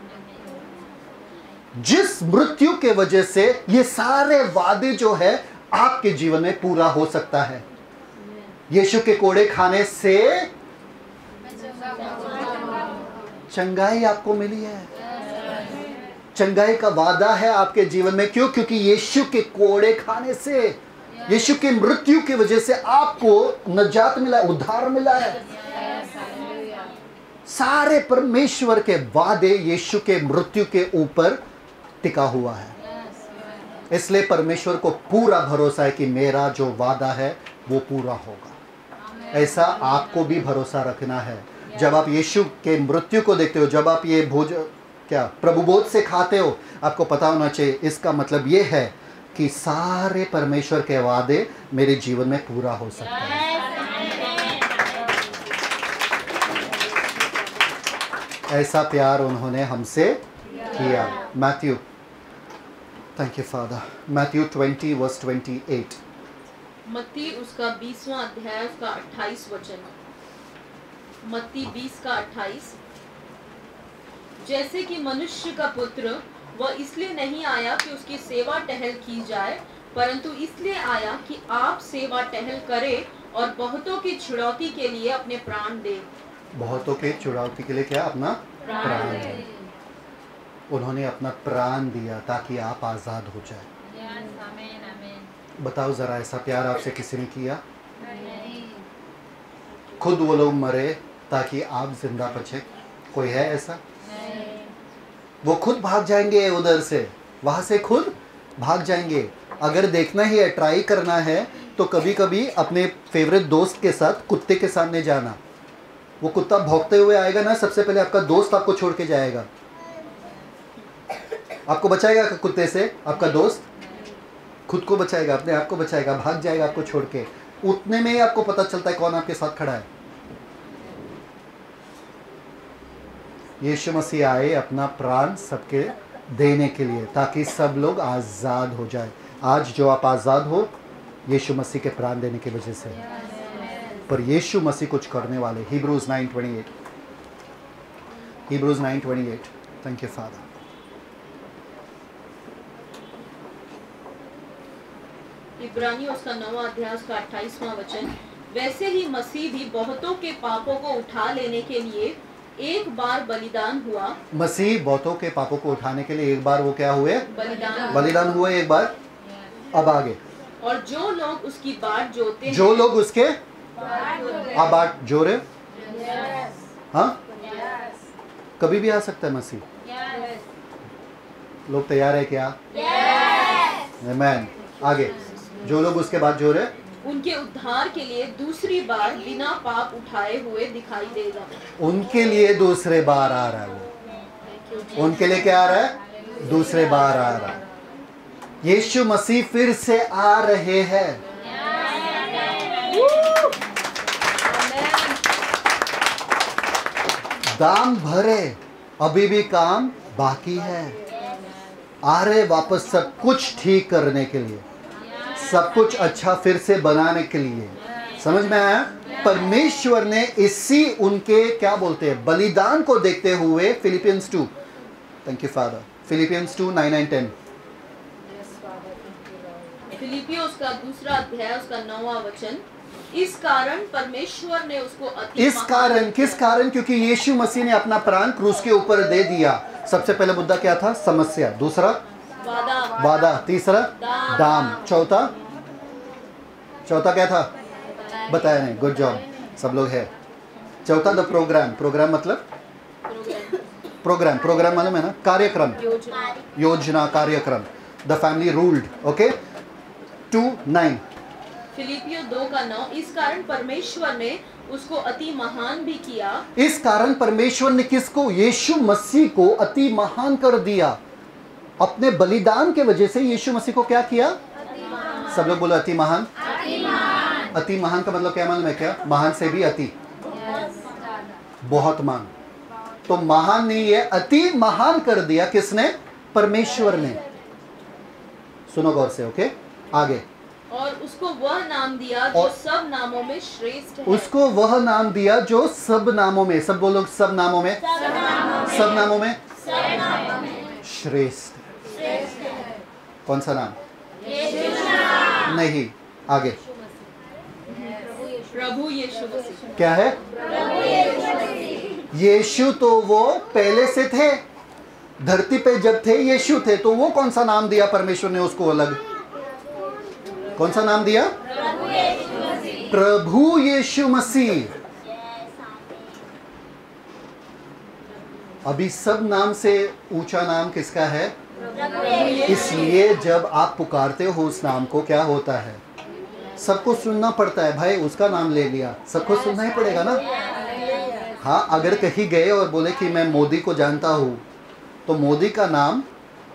जिस मृत्यु के वजह से ये सारे वादे जो है आपके जीवन में पूरा हो सकता है। यीशु के कोड़े खाने से चंगाई आपको मिली है। चंगाई का वादा है आपके जीवन में। क्यों? क्योंकि यीशु के कोड़े खाने से, यीशु के मृत्यु की वजह से आपको नजात मिला, उद्धार मिला है। सारे परमेश्वर के वादे यीशु के मृत्यु के ऊपर टिका हुआ है। इसलिए परमेश्वर को पूरा भरोसा है कि मेरा जो वादा है वो पूरा होगा। ऐसा आपको भी भरोसा रखना है। जब आप यीशु के मृत्यु को देखते हो, जब आप ये प्रभु बोध से खाते हो, आपको पता होना चाहिए इसका मतलब ये है कि सारे परमेश्वर के वादे मेरे जीवन में पूरा हो सकता है। ऐसा प्यार उन्होंने हमसे किया। Matthew, thank you father, Matthew 20 verse 28। मत्ती उसका 20वां अध्याय उसका 28 वचन। मत्ती 20 का 28। जैसे कि मनुष्य का पुत्र वह इसलिए नहीं आया कि उसकी सेवा टहल की जाए, परंतु इसलिए आया कि आप सेवा टहल करें और बहुतों की छुड़ौती के लिए अपने प्राण दे। बहुतों के छुड़ौती के लिए क्या? अपना प्राण दे। उन्होंने अपना प्राण दिया ताकि आप आजाद हो जाए। बताओ जरा, ऐसा प्यार आपसे किसी ने किया? खुद वो लोग मरे ताकि आप जिंदा बचे। कोई है ऐसा? वो खुद भाग जाएंगे उधर से, वहां से खुद भाग जाएंगे। अगर देखना ही है, ट्राई करना है, तो कभी कभी अपने फेवरेट दोस्त के साथ कुत्ते के सामने जाना। वो कुत्ता भौंकते हुए आएगा ना, सबसे पहले आपका दोस्त आपको छोड़ के जाएगा। आपको बचाएगा कुत्ते से? आपका दोस्त खुद को बचाएगा, अपने आप को बचाएगा, भाग जाएगा आपको छोड़ के। उतने में ही आपको पता चलता है कौन आपके साथ खड़ा है। यीशु मसीह आए अपना प्राण सबके देने के लिए ताकि सब लोग आज़ाद हो जाए। आज जो आप आज़ाद हो, यीशु मसीह के प्राण देने की वजह से। पर यीशु मसीह कुछ करने वाले। Hebrews 9:28। Hebrews 9:28। Thank you father. इब्रानियों उसका 9वां अध्याय उसका 28वां वचन। वैसे ही मसीह भी बहुतों के पापों को उठा लेने के लिए एक बार बलिदान हुआ। मसीह बहुतों के पापों को उठाने के लिए एक बार वो क्या हुए? बलिदान हुए एक बार। अब आगे। और जो लोग उसकी बाट जोते हैं, जो लोग उसके आप बाट जो रहे, हाँ, कभी भी आ सकता है मसीह। लोग तैयार है क्या? आमीन। आगे। जो लोग उसके बाद जो रहे, उनके उद्धार के लिए दूसरी बार बिना पाप उठाए हुए दिखाई देगा। उनके लिए दूसरे बार आ रहा है वो। उनके लिए क्या आ रहा है? दूसरे बार आ रहा है। यीशु मसीह फिर से आ रहे हैं। दाम भरे, अभी भी काम बाकी है। आ रहे वापस सब कुछ ठीक करने के लिए, सब कुछ अच्छा फिर से बनाने के लिए। समझ में आया? परमेश्वर ने इसी उनके क्या बोलते हैं बलिदान को देखते हुए Philippians 2, thank you father, Philippians 2 9 and 10। फिलिपियों उसका दूसरा अध्याय उसका 9वां वचन। इस कारण परमेश्वर ने उसको अति इस कारण, किस कारण? क्योंकि यीशु मसीह ने अपना प्राण क्रूस के ऊपर दे दिया। सबसे पहले मुद्दा क्या था? समस्या। दूसरा वादा। तीसरा दाम। चौथा क्या था? बताया नहीं। गुड जॉब, सब लोग है। चौथा द प्रोग्राम। प्रोग्राम मतलब प्रोग्राम मालूम है ना? कार्यक्रम, योजना, कार्यक्रम। The family ruled. ओके। 2:9। फिलिपियों 2 का 9। इस कारण परमेश्वर ने उसको अति महान भी किया। इस कारण परमेश्वर ने किसको? यीशु मसीह को अति महान कर दिया। अपने बलिदान के वजह से यीशु मसीह को क्या किया? सब लोग बोलो अति महान। अति महान का मतलब क्या मालूम है क्या? महान से भी अति, बहुत महान। तो महान नहीं है, अति महान कर दिया। किसने? परमेश्वर ने। सुनो गौर से, ओके? आगे। और उसको वह नाम दिया जो सब नामों में श्रेष्ठ है। उसको वह नाम दिया जो सब नामों में, सब बोलो सब नामों में, सब नामों में श्रेष्ठ। कौन सा नाम? नहीं, आगे। प्रभु यीशु मसीह। क्या है? यीशु तो वो पहले से थे, धरती पे जब थे यीशु थे, तो वो कौन सा नाम दिया परमेश्वर ने उसको अलग? कौन सा नाम दिया? प्रभु यीशु मसीह। अभी सब नाम से ऊंचा नाम किसका है? इसलिए जब आप पुकारते हो उस नाम को, क्या होता है? सबको सुनना पड़ता है। भाई उसका नाम ले लिया, सबको सुनना ही पड़ेगा ना। हाँ, अगर कहीं गए और बोले कि मैं मोदी को जानता हूँ, तो मोदी का नाम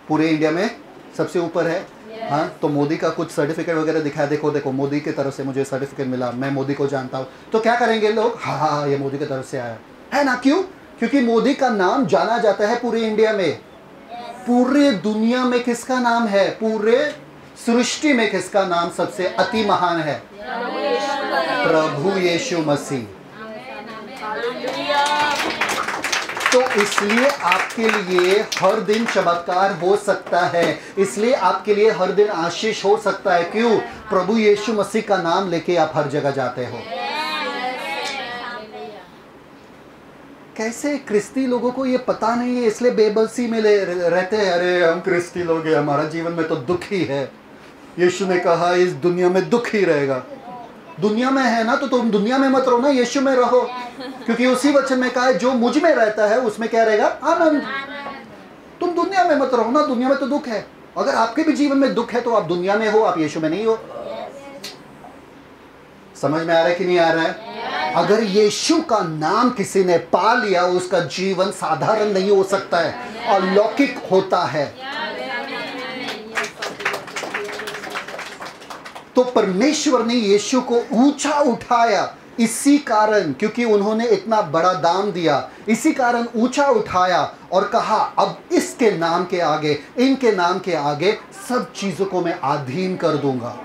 पूरे इंडिया में सबसे ऊपर है। हाँ, तो मोदी का कुछ सर्टिफिकेट वगैरह दिखाया, देखो देखो मोदी की तरफ से मुझे सर्टिफिकेट मिला, मैं मोदी को जानता हूँ। तो क्या करेंगे लोग? हाँ हाँ, ये मोदी की तरफ से आया है ना। क्यों? क्योंकि मोदी का नाम जाना जाता है पूरे इंडिया में। पूरे दुनिया में किसका नाम है? पूरे सृष्टि में किसका नाम सबसे अति महान है? प्रभु यीशु मसीह। तो इसलिए आपके लिए हर दिन चमत्कार हो सकता है, इसलिए आपके लिए हर दिन आशीष हो सकता है। क्यों? प्रभु यीशु मसीह का नाम लेके आप हर जगह जाते हो। कैसे क्रिस्ती लोगों को ये पता नहीं है, इसलिए बेबसी में रहते हैं। अरे हम क्रिस्ती लोग हैं, हमारा जीवन में तो दुख ही है। यीशु ने कहा इस दुनिया में दुख ही रहेगा। दुनिया में है ना, तो तुम दुनिया में मत रहो ना, यीशु में रहो। क्योंकि उसी वचन में कहा है जो मुझ में रहता है उसमें क्या रहेगा? आनंद। तुम दुनिया में मत रहो ना, दुनिया में तो दुख है। अगर आपके भी जीवन में दुख है तो आप दुनिया में हो, आप यीशु में नहीं हो। समझ में आ रहा है कि नहीं आ रहा है? अगर यीशु का नाम किसी ने पा लिया, उसका जीवन साधारण नहीं हो सकता है, अलौकिक होता है। तो परमेश्वर ने यीशु को ऊंचा उठाया इसी कारण, क्योंकि उन्होंने इतना बड़ा दाम दिया, इसी कारण ऊंचा उठाया और कहा अब इसके नाम के आगे, इनके नाम के आगे सब चीजों को मैं अधीन कर दूंगा।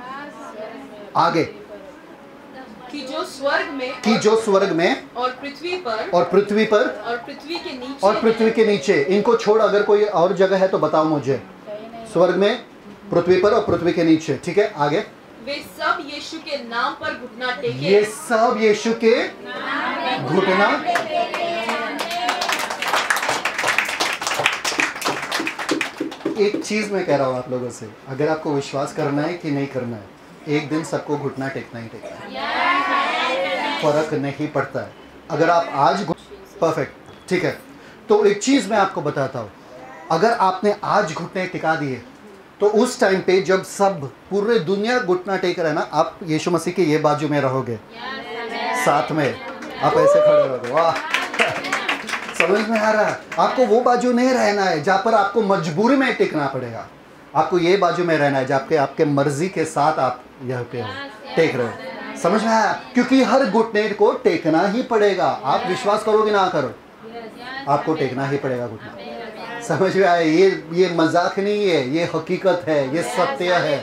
आगे कि जो स्वर्ग में और पृथ्वी पर और पृथ्वी के नीचे, इनको छोड़ अगर कोई और जगह है तो बताओ मुझे। स्वर्ग में, पृथ्वी पर और पृथ्वी के नीचे, ठीक है। आगे वे सब यीशु के नाम पर घुटना टेके। ये सब यीशु के घुटना। एक चीज मैं कह रहा हूं आप लोगों से, अगर आपको विश्वास करना है कि नहीं करना है, एक दिन सबको घुटना टेकना ही टेकना है, फर्क नहीं पड़ता है। अगर आप आज परफेक्ट, ठीक है। तो एक चीज मैं आपको बताता हूं, अगर आपने आज घुटने टिका दिए तो उस टाइम पे जब सब पूरे दुनिया घुटना टेक रहा है ना, आप यीशु मसीह के ये बाजू में रहोगे, साथ में आप ऐसे खड़े रहोगे। वाह, समझ में आ रहा है? आपको वो बाजू नहीं रहना है जहाँ पर आपको मजबूरी में टिकना पड़ेगा। आपको ये बाजू में रहना है जहाँ पे आपके मर्जी के साथ आप यहाँ पे हो, टेक रहे हो। समझ में आया? क्योंकि हर घुटने को टेकना ही पड़ेगा। आप विश्वास करोगे ना करो, आपको टेकना ही पड़ेगा घुटना। समझ में आया? ये मजाक नहीं है, ये हकीकत है, ये सत्य है।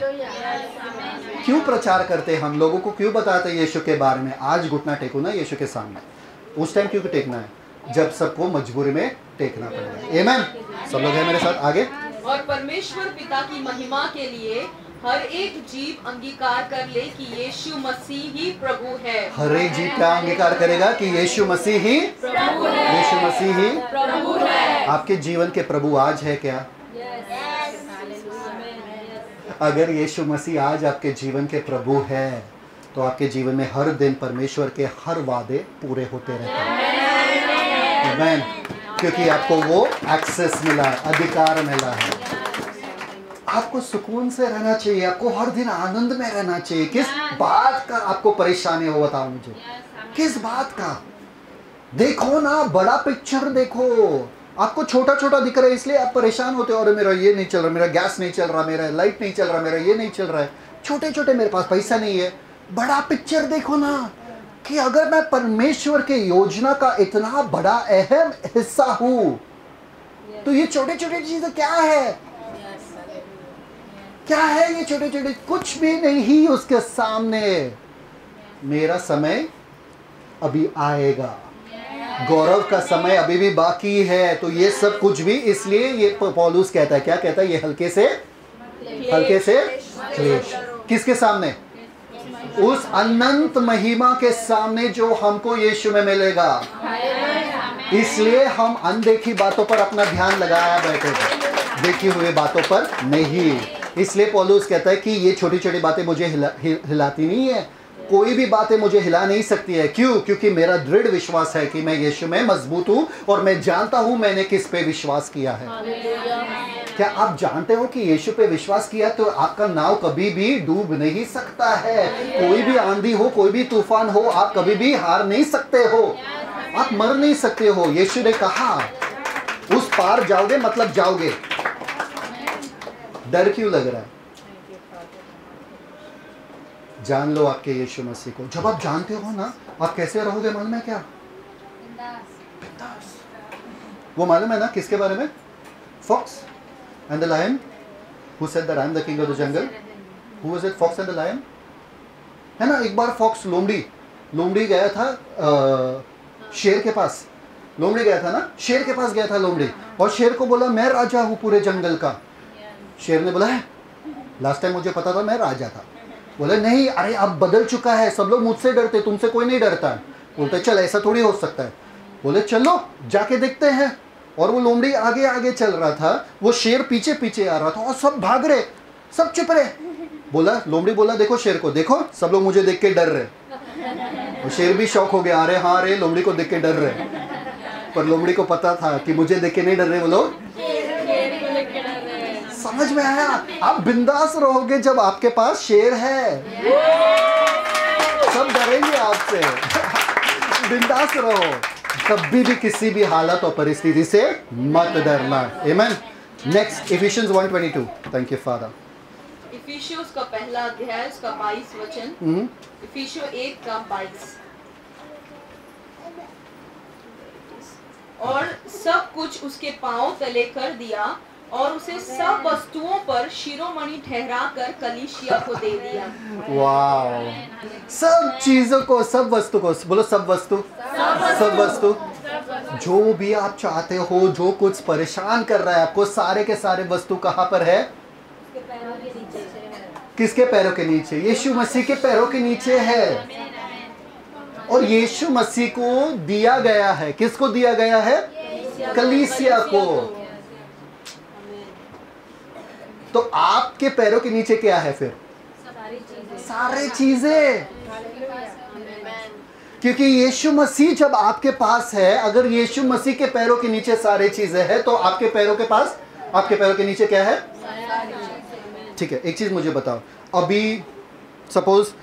क्यों प्रचार करते हैं हम लोगों को, क्यों बताते हैं यीशु के बारे में? आज घुटना टेको ना यीशु के सामने। उस टाइम क्यों टेकना है? जब सबको मजबूरी में टेकना पड़ेगा। आमीन। सब लोग हैं मेरे साथ? आगे। और परमेश्वर पिता की महिमा के लिए हर एक जीव अंगीकार कर ले कि यीशु मसीह ही प्रभु है। हर एक जीव क्या अंगीकार करेगा? कि यीशु मसीह ही प्रभु है। यीशु मसीह ही प्रभु है। आपके जीवन के प्रभु आज है क्या? अगर यीशु मसीह आज आपके जीवन के प्रभु है तो आपके जीवन में हर दिन परमेश्वर के हर वादे पूरे होते रहते हैं। आमीन। क्योंकि आपको वो एक्सेस मिला है, अधिकार मिला है। आपको सुकून से रहना चाहिए, आपको हर दिन आनंद में रहना चाहिए। किस बात का आपको परेशानी हो बताओ मुझे? किस बात का? देखो ना, बड़ा पिक्चर देखो। आपको छोटा छोटा दिख रहा है इसलिए आप परेशान होते हो, अरे मेरा ये नहीं चल रहा, मेरा गैस नहीं चल रहा, मेरा लाइट नहीं चल रहा, मेरा ये नहीं चल रहा है। छोटे छोटे, मेरे पास पैसा नहीं है। बड़ा पिक्चर देखो ना, कि अगर मैं परमेश्वर के योजना का इतना बड़ा अहम हिस्सा हूं, तो ये छोटे छोटे चीजें क्या है? क्या है ये छोटे छोटे? कुछ भी नहीं उसके सामने। मेरा समय अभी आएगा, गौरव का समय अभी भी बाकी है। तो ये सब कुछ भी, इसलिए ये पौलुस कहता है, क्या कहता है? ये हल्के से क्लेश। किसके सामने? उस अनंत महिमा के सामने जो हमको यीशु में मिलेगा। इसलिए हम अनदेखी बातों पर अपना ध्यान लगाया बैठे थे, देखी हुई बातों पर नहीं। इसलिए पौलुस कहता है कि ये छोटी छोटी बातें मुझे हिलाती नहीं है, कोई भी बातें मुझे हिला नहीं सकती है। क्यों? क्योंकि मेरा दृढ़ विश्वास है कि मैं यीशु में मजबूत हूं और मैं जानता हूं मैंने किस पे विश्वास किया है। क्या आप जानते हो कि यीशु पे विश्वास किया तो आपका नाव कभी भी डूब नहीं सकता है? कोई भी आंधी हो, कोई भी तूफान हो, आप कभी भी हार नहीं सकते हो, आप मर नहीं सकते हो। यीशु ने कहा उस पार जाओगे मतलब जाओगे। डर क्यों लग रहा है? जान लो आपके यीशु मसीह को। जब आप जानते हो ना, आप कैसे रहोगे मालूम है क्या? बिंदास। वो मालूम है ना किसके बारे में? Fox and the lion who said that I am the king of the jungle. Who was it? Fox and the lion, है ना। एक बार फॉक्स लोमड़ी गया था शेर के पास। लोमड़ी गया था ना, शेर के पास गया था लोमड़ी, और शेर को बोला मैं राजा हूं पूरे जंगल का। शेर ने बोला है लास्ट टाइम मुझे पता था मैं राजा था। बोले नहीं, अरे अब बदल चुका है, सब लोग मुझसे डरते, तुमसे कोई नहीं डरता। बोलते चल ऐसा थोड़ी हो सकता है। बोले चलो जाके देखते हैं। और वो लोमड़ी आगे आगे चल रहा था, वो शेर पीछे पीछे आ रहा था, और सब भाग रहे, सब चुप रहे। बोला लोमड़ी बोला देखो शेर को, देखो सब लोग मुझे देख के डर रहे। वो शेर भी शौक हो गया, अरे हाँ रे लोमड़ी को देख के डर रहे। पर लोमड़ी को पता था कि मुझे देख के नहीं डर रहे वो लोग। समझ में आया? आप बिंदास रहोगे जब आपके पास शेर है। सब डरेंगे आपसे। बिंदास रहो, कभी भी किसी भी हालत और परिस्थिति से मत डरना। आमीन। Next Ephesians 1:22। Thank you father. इफिशियों का पहला अध्याय उसका 22 वचन। इफिशियों 1 का 22। और सब कुछ उसके पांव तले कर दिया और उसे सब वस्तुओं पर शिरोमणि ठहराकर कलीसिया को दे दिया। वाह! सब चीजों को, सब वस्तु को, बोलो सब वस्तु, सब वस्तु। जो भी आप चाहते हो, जो कुछ परेशान कर रहा है आपको, सारे के सारे वस्तु कहाँ पर है? किसके पैरों के नीचे? यीशु मसीह के पैरों के नीचे है। और यीशु मसीह को दिया गया है। किसको दिया गया है? कलीसिया को। तो आपके पैरों के नीचे क्या है फिर? सारी चीजें। क्योंकि यीशु मसीह जब आपके पास है, अगर यीशु मसीह के पैरों के नीचे सारी चीजें हैं, तो आपके पैरों के पास, आपके पैरों के नीचे क्या है? ठीक है, एक चीज मुझे बताओ। अभी सपोज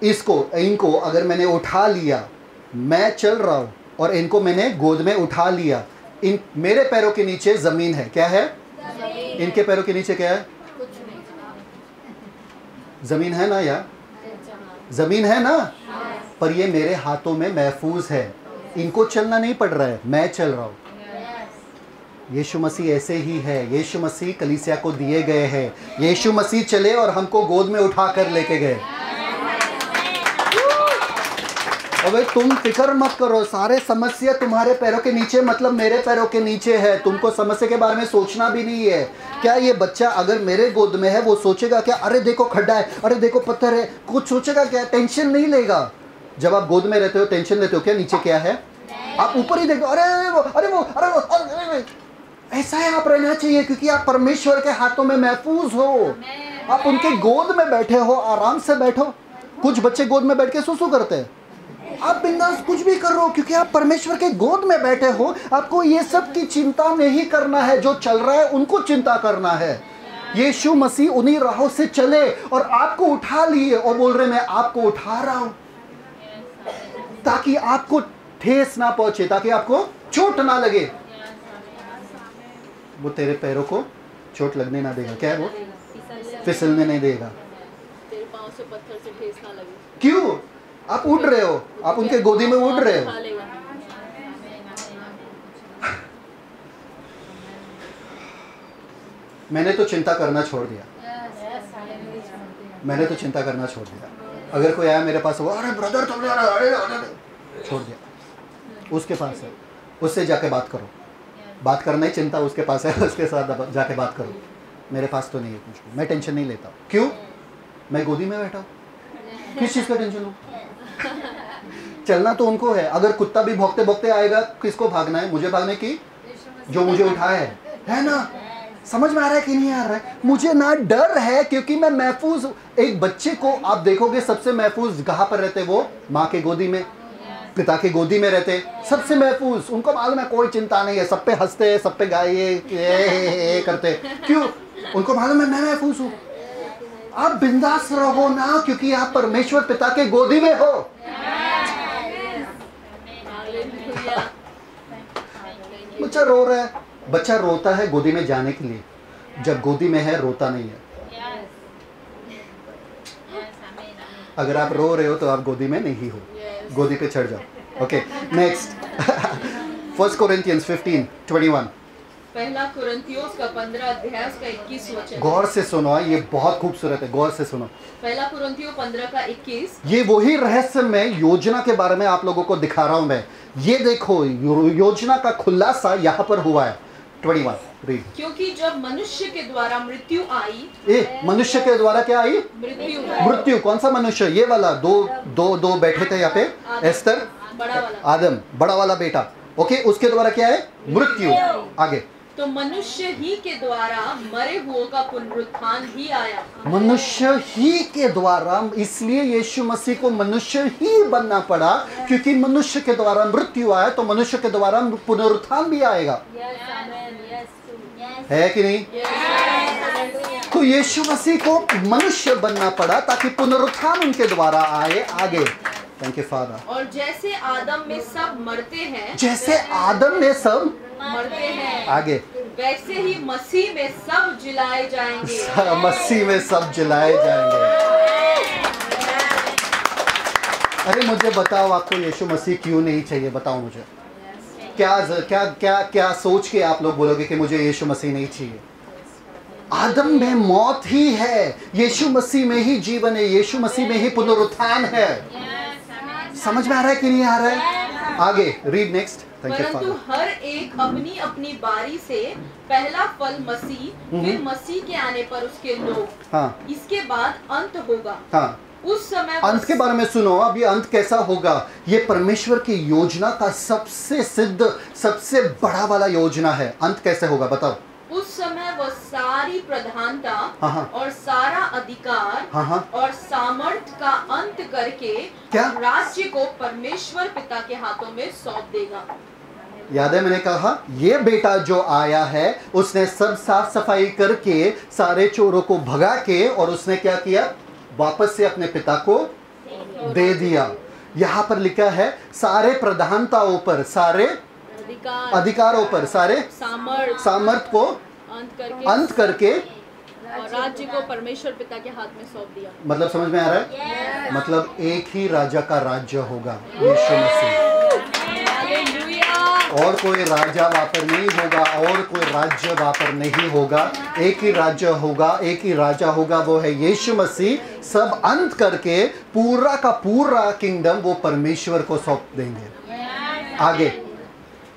इनको अगर मैंने उठा लिया, मैं चल रहा हूं और इनको मैंने गोद में उठा लिया, इन मेरे पैरों के नीचे जमीन है। क्या है? इनके पैरों के नीचे क्या है? जमीन है ना यार? जमीन है ना? पर ये मेरे हाथों में महफूज है, इनको चलना नहीं पड़ रहा है, मैं चल रहा हूं। यीशु मसीह ऐसे ही है। यीशु मसीह कलीसिया को दिए गए हैं। यीशु मसीह चले और हमको गोद में उठा कर लेके गए। अबे तुम फिक्र मत करो, सारे समस्या तुम्हारे पैरों के नीचे, मतलब मेरे पैरों के नीचे है। तुमको समस्या के बारे में सोचना भी नहीं है। क्या ये बच्चा अगर मेरे गोद में है, वो सोचेगा क्या अरे देखो खड्डा है, अरे देखो पत्थर है, कुछ सोचेगा क्या? टेंशन नहीं लेगा। जब आप गोद में रहते हो टेंशन लेते हो क्या? नीचे क्या है? आप ऊपर ही देखो, अरे ऐसा है आप रहना चाहिए, क्योंकि आप परमेश्वर के हाथों में महफूज हो। आप उनके गोद में बैठे हो, आराम से बैठो। कुछ बच्चे गोद में बैठ के सुसु करते हैं, आप बिंदास कुछ भी कर रहे हो, क्योंकि आप परमेश्वर के गोद में बैठे हो। आपको ये सब की चिंता नहीं करना है, जो चल रहा है उनको चिंता करना है। यीशु मसीह उन्हीं राहों से चले और आपको उठा लिए और बोल रहे मैं आपको उठा रहा हूं। ताकि आपको ठेस ना पहुंचे, ताकि आपको चोट ना लगे। वो तेरे पैरों को चोट लगने ना देगा। क्या है वो? फिसलने नहीं देगा। तेरे पांव से पत्थर से ठेस ना लगे। क्यों? आप उड़ रहे हो, आप उनके गोदी में उड़ रहे हो। मैंने तो चिंता करना छोड़ दिया, मैंने तो चिंता करना छोड़ दिया। अगर कोई आया मेरे पास, वो अरे ब्रदर तुम छोड़ दिया, उसके पास है, उससे जाके बात करो। बात करना ही चिंता उसके पास है, उसके साथ जाके बात करो। मेरे पास तो नहीं है कुछ, मैं टेंशन नहीं लेता। क्यों? मैं गोदी में बैठा हूँ, किस चीज़ का टेंशन लूँ? चलना तो उनको है। अगर कुत्ता भी भौंकते भौंकते आएगा, किसको भागना है? मुझे भागने की, जो मुझे उठाया है ना? समझ में आ रहा है कि नहीं आ रहा है? मुझे ना डर है, क्योंकि मैं महफूज। एक बच्चे को आप देखोगे सबसे महफूज कहाँ पर रहते? वो माँ के गोदी में, पिता की गोदी में रहते, सबसे महफूज। उनको मालूम है कोई चिंता नहीं है, सब पे हंसते हैं, सब पे गाये करते। क्यों? उनको मालूम है मैं महफूज हूँ। आप बिंदास रहो ना, क्योंकि आप परमेश्वर पिता के गोदी में हो। बच्चा रो रहा है, बच्चा रोता है गोदी में जाने के लिए, जब गोदी में है रोता नहीं है। अगर आप रो रहे हो तो आप गोदी में नहीं हो, गोदी पे चढ़ जाओ। Okay, next 1 Corinthians 15:21। पहला कुरिन्थियों का 15 अध्याय उसका 21 वचन। गौर से सुनो, ये बहुत खूबसूरत है, गौर से सुनो। पहला कुरिन्थियों 15 का 21। ये वही रहस्यमय योजना के बारे में आप लोगों को दिखा रहा हूं मैं। ये देखो, योजना का खुलासा यहाँ पर हुआ है। 21 रीड। क्योंकि जब मनुष्य के द्वारा मृत्यु आई, मनुष्य के द्वारा क्या आई? मृत्यु। कौन सा मनुष्य? ये वाला, दो बैठे थे यहाँ पे, एस्तर, बड़ा वाला, आदम, बड़ा वाला बेटा। ओके, उसके द्वारा क्या है? मृत्यु। आगे, तो मनुष्य ही के द्वारा मरे हुओं का पुनरुत्थान भी आया। मनुष्य ही के द्वारा, इसलिए यीशु मसीह को मनुष्य ही बनना पड़ा, क्योंकि मनुष्य के द्वारा मृत्यु आया तो मनुष्य के द्वारा पुनरुत्थान भी आएगा। है कि नहीं? तो यीशु मसीह को मनुष्य बनना पड़ा ताकि पुनरुत्थान उनके द्वारा आए। आगे, थैंक यू फादर। और जैसे आदम में सब मरते हैं, जैसे आदम में सब मरते हैं, आगे, वैसे ही मसीह में सब जिलाए जाएंगे। मसीह में सब जिलाए जाएंगे। अरे मुझे बताओ, आपको यीशु मसीह क्यों नहीं चाहिए? बताओ मुझे। क्या क्या क्या क्या सोच के आप लोग बोलोगे कि मुझे यीशु मसीह नहीं चाहिए? आदम में मौत ही है, यीशु मसीह में ही जीवन है, यीशु मसीह में ही पुनरुत्थान है। समझ में आ रहा है कि नहीं आ रहा है? आगे रीड नेक्स्ट। परंतु हर एक अपनी अपनी बारी से पहला फल मसीह, फिर मसीह के आने पर उसके लोग। हाँ, इसके बाद अंत होगा। हाँ, उस समय अंत के बारे में सुनो। अब ये अंत कैसा होगा? ये परमेश्वर की योजना का सबसे सिद्ध, सबसे बड़ा वाला योजना है। अंत कैसे होगा बताओ? उस समय वह सारी प्रधानता हाँ, और सारा अधिकार हाँ, और सामर्थ का अंत करके क्या? राज्य को परमेश्वर पिता के हाथों में सौंप देगा। याद है मैंने कहा, ये बेटा जो आया है उसने सब साफ सफाई करके, सारे चोरों को भगा के, और उसने क्या किया? वापस से अपने पिता को दे दिया। यहाँ पर लिखा है सारे प्रधानताओं पर, सारे अधिकारों पर, सारे सामर्थ को अंत करके और राज्य को परमेश्वर पिता के हाथ में सौंप दिया। मतलब समझ में आ रहा है? मतलब एक ही राजा का राज्य होगा, यीशु मसीह। और कोई राजा वहाँ पर नहीं होगा, और कोई राज्य वहाँ पर नहीं होगा। एक ही राज्य होगा, एक ही राजा होगा, वो है यीशु मसीह। सब अंत करके पूरा का पूरा किंगडम वो परमेश्वर को सौंप देंगे। आगे,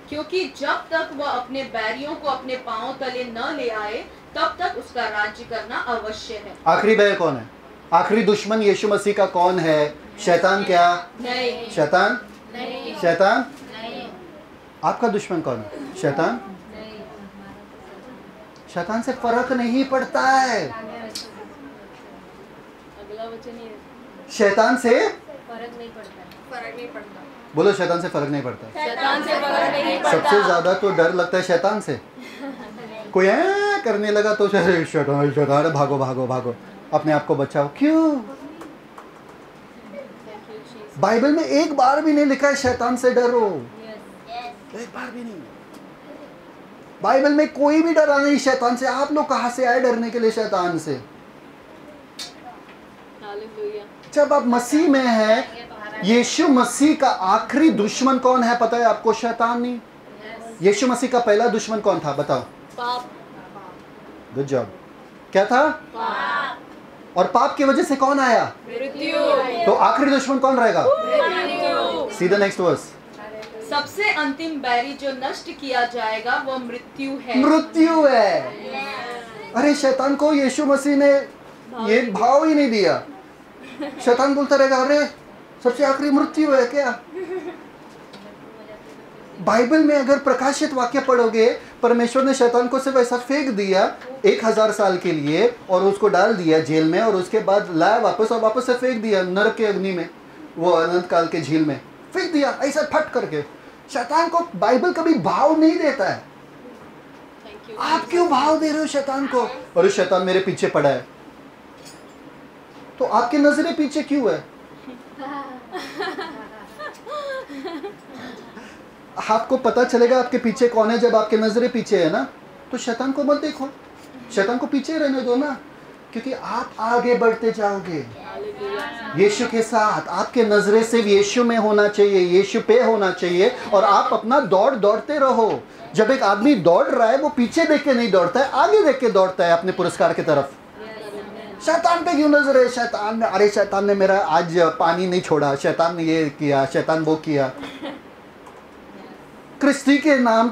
क्योंकि जब तक वह अपने बैरियों को अपने पांव तले न ले आए, तब तक उसका राज्य करना अवश्य है। आखिरी बैर कौन है? आखिरी दुश्मन यीशु मसीह का कौन है? शैतान। क्या? नहीं। शैतान? नहीं। शैतान? नहीं। आपका दुश्मन कौन है? शैतान? नहीं। शैतान से फर्क नहीं पड़ता है। अगला वचन ये, शैतान से फर्क नहीं पड़ता। फर्क नहीं पड़ता। बोलो, शैतान से फर्क नहीं पड़ता। शैतान से फर्क नहीं पड़ता। सबसे ज्यादा तो डर लगता है शैतान से। कोई करने लगा तो शैतान शैतान, भागो भागो भागो, अपने आप को बचाओ। क्यों? बाइबल में एक बार भी नहीं लिखा है शैतान से डरो, एक बार भी नहीं। बाइबल में कोई भी डरा नहीं शैतान से। आप लोग कहां से आए डरने के लिए शैतान से? जब आप मसीह में हैं, यीशु मसीह का आखिरी दुश्मन कौन है पता है आपको? शैतान नहीं। यीशु मसीह का पहला दुश्मन कौन था बताओ? पाप। Good job. क्या था? पाप। और पाप की वजह से कौन आया? मृत्यु। तो आखिरी दुश्मन कौन रहेगा? मृत्यु। See the next verse. सबसे अंतिम बैरी जो नष्ट किया जाएगा वो मृत्यु है। मृत्यु है। अरे शैतान को यीशु मसीह ने ये भाव ही नहीं दिया। शैतान बोलता रहेगा अरे सबसे आखिरी मृत्यु है क्या? बाइबल में अगर प्रकाशित वाक्य पढ़ोगे, परमेश्वर ने शैतान को सिर्फ ऐसा फेंक दिया 1000 साल के लिए और उसको डाल दिया जेल में, और उसके बाद लाया वापस और वापस से फेंक दिया नरक के अग्नि में, वो अनंत काल के झील में फेंक दिया ऐसा फट करके। शैतान को बाइबल कभी भाव नहीं देता है। आप क्यों भाव दे रहे हो शैतान को? और शैतान मेरे पीछे पड़ा है, तो आपकी नजरें पीछे क्यों है? आपको पता चलेगा आपके पीछे कौन है जब आपके नजरें पीछे है ना। तो शैतान को मत देखो, शैतान को पीछे रहने दो ना, क्योंकि आप आगे बढ़ते जाओगे यीशु के साथ। आपके नजरें सिर्फ यीशु में होना चाहिए, यीशु पे होना चाहिए, और आप अपना दौड़ते रहो। जब एक आदमी दौड़ रहा है वो पीछे देख के नहीं दौड़ता है, आगे देख के दौड़ता है अपने पुरस्कार की तरफ। शैतान पे क्यों नजर है? शैतान ने, अरे शैतान ने मेरा आज पानी नहीं छोड़ा, शैतान ने ये किया, शैतान वो किया। क्रिस्ती के नाम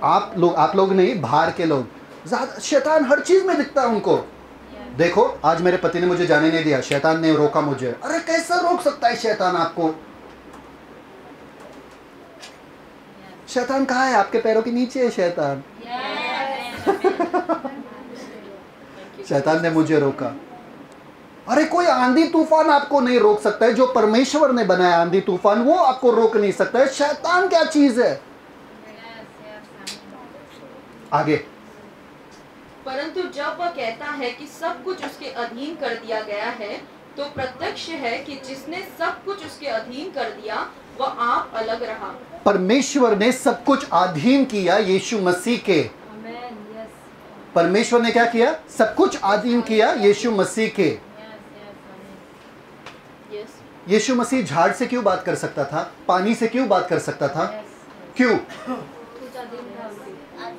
आप लोग नहीं, बाहर के लोग ज्यादा शैतान हर चीज में दिखता है उनको। देखो आज मेरे पति ने मुझे जाने नहीं दिया, शैतान ने रोका मुझे। अरे कैसा रोक सकता है शैतान आपको? शैतान कहाँ है? आपके पैरों के नीचे है शैतान। शैतान ने मुझे रोका। अरे कोई आंधी तूफान आपको नहीं रोक सकता है। जो परमेश्वर ने बनाया आंधी तूफान वो आपको रोक नहीं सकता है। शैतान क्या चीज है? आगे। परंतु जब वह कहता है कि सब कुछ उसके अधीन कर दिया गया है, तो प्रत्यक्ष है कि जिसने सब कुछ उसके अधीन कर दिया वह आप अलग रहा। परमेश्वर ने सब कुछ अधीन किया यीशु मसीह के। परमेश्वर ने क्या किया? सब कुछ अधीन किया यीशु मसीह के। यीशु मसीह झाड़ से क्यों बात कर सकता था? पानी से क्यों बात कर सकता था? क्यों?